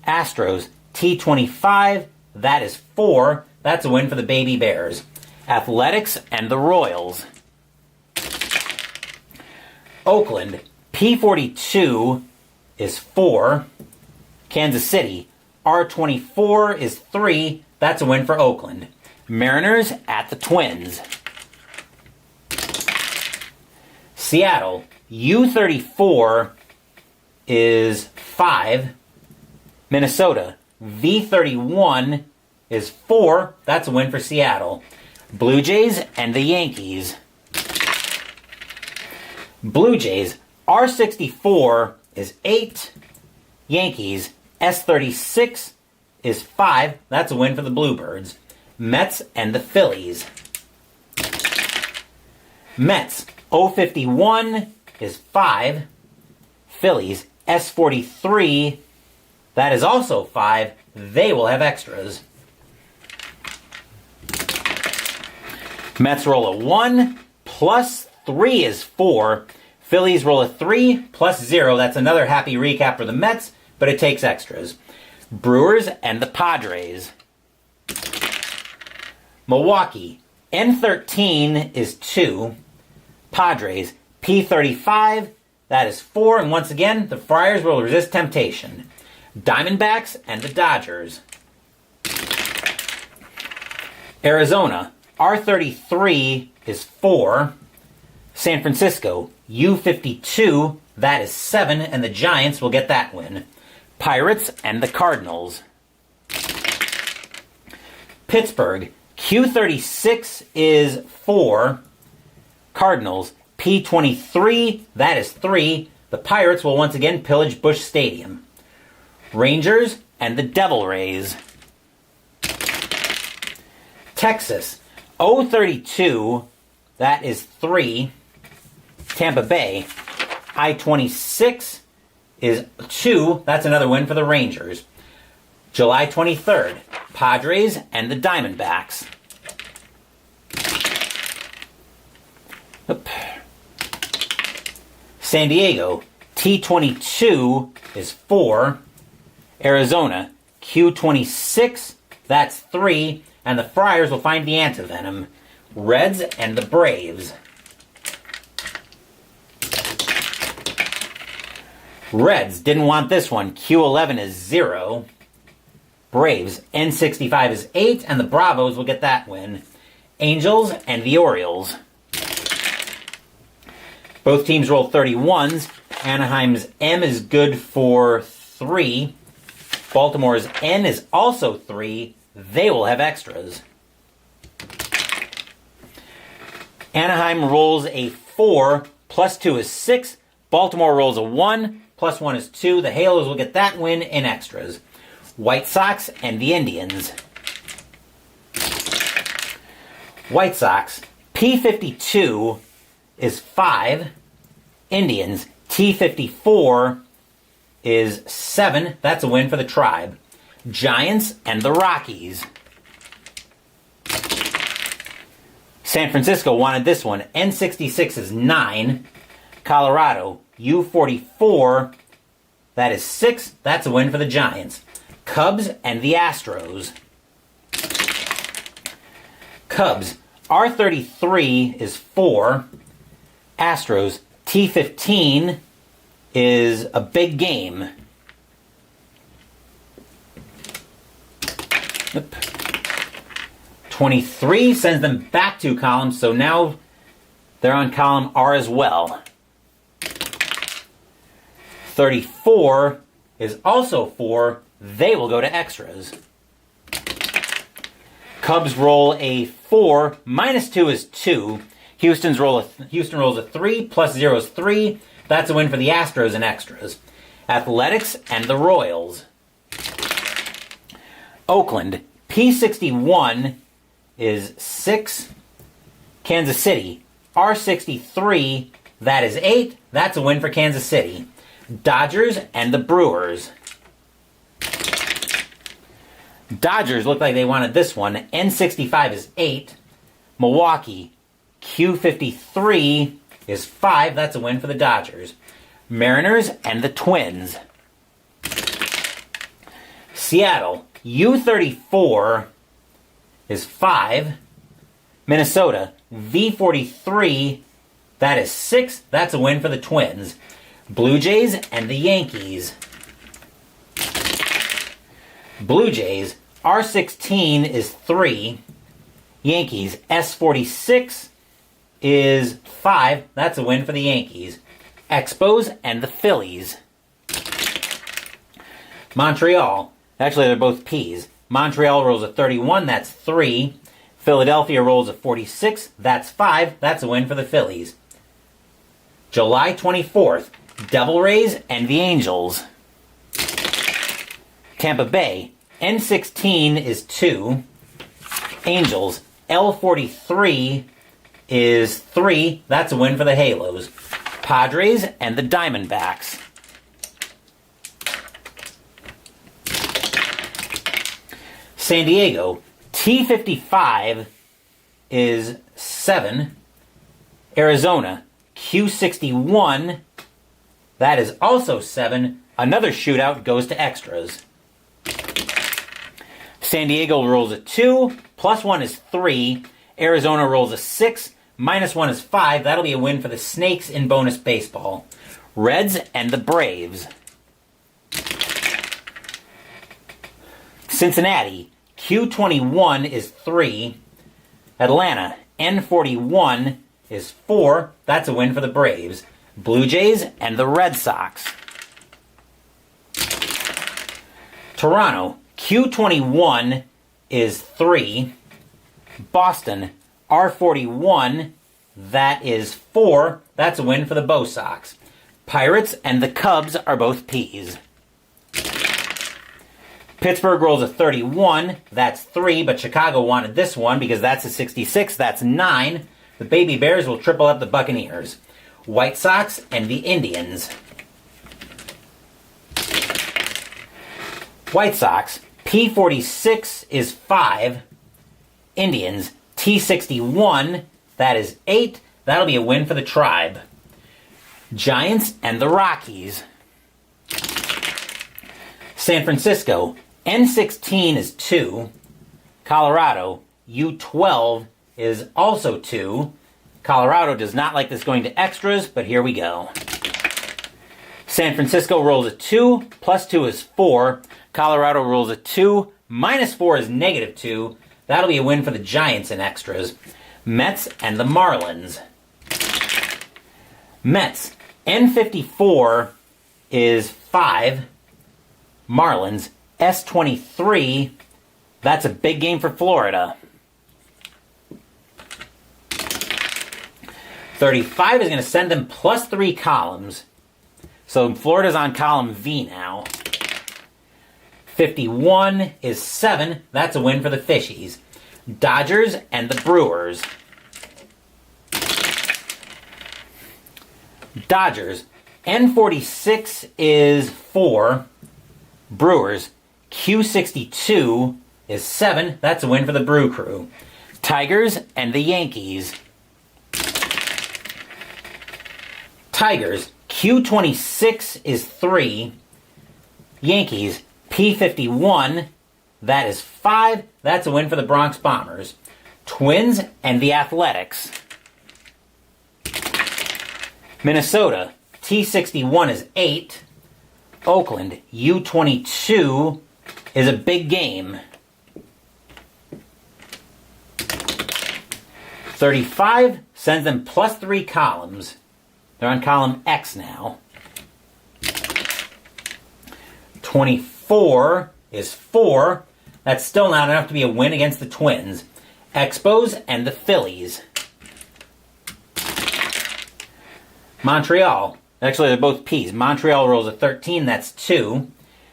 Astros. T25. That is 4. That's a win for the Baby Bears. Athletics and the Royals. Oakland. P42 is 4. Kansas City. R24 is 3. That's a win for Oakland. Mariners at the Twins. Seattle. U34 is 5. Minnesota. V31 is 4. That's a win for Seattle. Blue Jays and the Yankees. Blue Jays. R64 is 8. Yankees. S36 is 5. That's a win for the Bluebirds. Mets and the Phillies. Mets. 051 is 5. Phillies. S43. That is also 5. They will have extras. Mets roll a 1. Plus 3 is 4. Phillies roll a 3. Plus 0. That's another happy recap for the Mets, but it takes extras. Brewers and the Padres. Milwaukee. N13 is 2. Padres. P35. That is 4. And once again, the Friars will resist temptation. Diamondbacks and the Dodgers. Arizona. R33 is 4. San Francisco. U52. That is 7. And the Giants will get that win. Pirates and the Cardinals. Pittsburgh. Q36 is 4. Cardinals. P23, that is 3. The Pirates will once again pillage Busch Stadium. Rangers and the Devil Rays. Texas, O32, that is 3. Tampa Bay, I-26 is 2. That's another win for the Rangers. July 23rd, Padres and the Diamondbacks. San Diego, T22 is 4. Arizona, Q26, that's 3. And the Friars will find the antivenom. Reds and the Braves. Reds didn't want this one. Q11 is 0. Braves, N65 is 8, and the Bravos will get that win. Angels and the Orioles. Both teams roll 31s. Anaheim's M is good for 3. Baltimore's N is also 3. They will have extras. Anaheim rolls a 4, plus 2 is 6. Baltimore rolls a 1, plus 1 is 2. The Halos will get that win in extras. White Sox and the Indians. White Sox, P52 is 5. Indians, T54 is 7. That's a win for the Tribe. Giants and the Rockies. San Francisco wanted this one. N66 is 9. Colorado, U44, that is 6. That's a win for the Giants. Cubs and the Astros. Cubs, R33 is 4. Astros, T15 is a big game. 23 sends them back 2 columns, so now they're on column R as well. 34 is also 4. They will go to extras. Cubs roll a 4. Minus 2 is 2. Houston rolls a 3. Plus 0 is 3. That's a win for the Astros in extras. Athletics and the Royals. Oakland, P61 is 6. Kansas City, R63, that is 8. That's a win for Kansas City. Dodgers and the Brewers. Dodgers look like they wanted this one. N65 is 8. Milwaukee, Q53 is 5. That's a win for the Dodgers. Mariners and the Twins. Seattle, U34 is 5. Minnesota, V43, that is 6. That's a win for the Twins. Blue Jays and the Yankees. Blue Jays, R16 is 3. Yankees, S46 is 5. That's a win for the Yankees. Expos and the Phillies. Montreal, actually they're both P's. Montreal rolls a 31, that's 3. Philadelphia rolls a 46, that's 5. That's a win for the Phillies. July 24th, Devil Rays and the Angels. Tampa Bay, N16 is 2. Angels, L43 is 3. That's a win for the Halos. Padres and the Diamondbacks. San Diego, T55 is 7. Arizona, Q61, that is also 7. Another shootout goes to extras. San Diego rolls a 2, plus 1 is 3. Arizona rolls a 6, minus 1 is 5. That'll be a win for the Snakes in bonus baseball. Reds and the Braves. Cincinnati, Q21 is 3. Atlanta, N41 is 4. That's a win for the Braves. Blue Jays and the Red Sox. Toronto, Q21 is 3. Boston, R41, That is 4. That's a win for the Bo Sox. Pirates and the Cubs are both P's. Pittsburgh rolls a 31. That's 3, but Chicago wanted this one because that's a 66. That's 9. The Baby Bears will triple up the Buccaneers. White Sox and the Indians. White Sox, P46 is 5. Indians, T61, that is 8. That'll be a win for the Tribe. Giants and the Rockies. San Francisco, N16 is 2. Colorado, U12 is also 2. Colorado does not like this going to extras, but here we go. San Francisco rolls a 2, plus 2 is 4. Colorado rolls a 2, minus 4 is negative 2. That'll be a win for the Giants in extras. Mets and the Marlins. Mets, N54 is 5. Marlins, S23. That's a big game for Florida. 35 is going to send them plus 3 columns. So Florida's on column V now. 51 is 7. That's a win for the Fishies. Dodgers and the Brewers. Dodgers, N46 is 4. Brewers, Q62 is 7. That's a win for the Brew Crew. Tigers and the Yankees. Tigers, Q26 is 3. Yankees, P51, that is 5. That's a win for the Bronx Bombers. Twins and the Athletics. Minnesota, T61 is 8. Oakland, U22 is a big game. 35 sends them plus 3 columns. They're on column X now. 24 is 4. That's still not enough to be a win against the Twins. Expos and the Phillies. Montreal. Actually, they're both P's. Montreal rolls a 13. That's 2.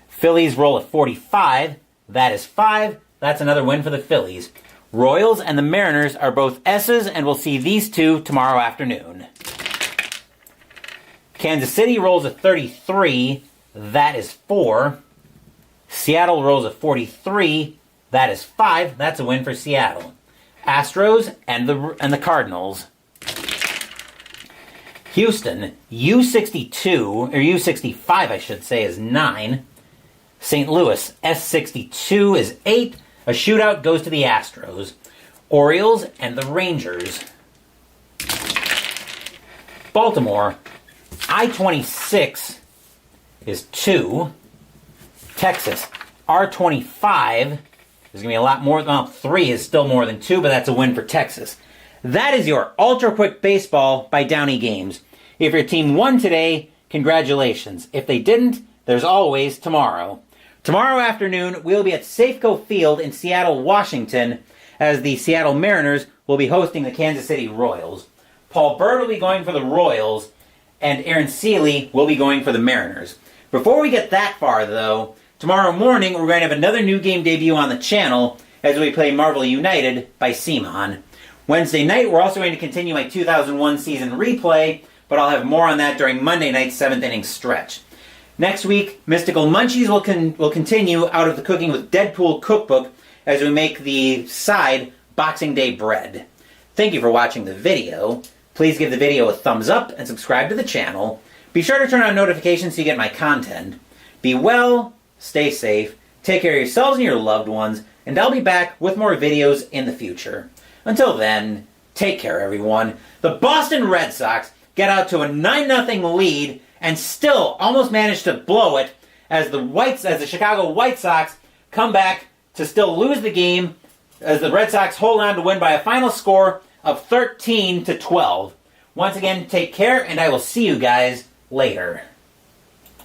Phillies roll a 45. That is 5. That's another win for the Phillies. Royals and the Mariners are both S's, and we'll see these two tomorrow afternoon. Kansas City rolls a 33. That is 4. Seattle rolls a 43. That is 5. That's a win for Seattle. Astros and the Cardinals. Houston, U62, or U65 I should say, is 9. St. Louis, S62 is 8. A shootout goes to the Astros. Orioles and the Rangers. Baltimore, I-26 is 2. Texas, R25 is going to be a lot more. Well, 3 is still more than 2, but that's a win for Texas. That is your Ultra Quick Baseball by Downey Games. If your team won today, congratulations. If they didn't, there's always tomorrow. Tomorrow afternoon, we'll be at Safeco Field in Seattle, Washington, as the Seattle Mariners will be hosting the Kansas City Royals. Paul Bird will be going for the Royals, and Aaron Seeley will be going for the Mariners. Before we get that far, though, tomorrow morning we're going to have another new game debut on the channel as we play Marvel United by Simon. Wednesday night, we're also going to continue my 2001 season replay, but I'll have more on that during Monday night's 7th inning stretch. Next week, Mystical Munchies will continue out of the Cooking with Deadpool cookbook as we make the side Boxing Day bread. Thank you for watching the video. Please give the video a thumbs up and subscribe to the channel. Be sure to turn on notifications so you get my content. Be well, stay safe, take care of yourselves and your loved ones, and I'll be back with more videos in the future. Until then, take care, everyone. The Boston Red Sox get out to a 9-0 lead and still almost manage to blow it as the Chicago White Sox come back to still lose the game as the Red Sox hold on to win by a final score of 13-12. Once again, take care, and I will see you guys later.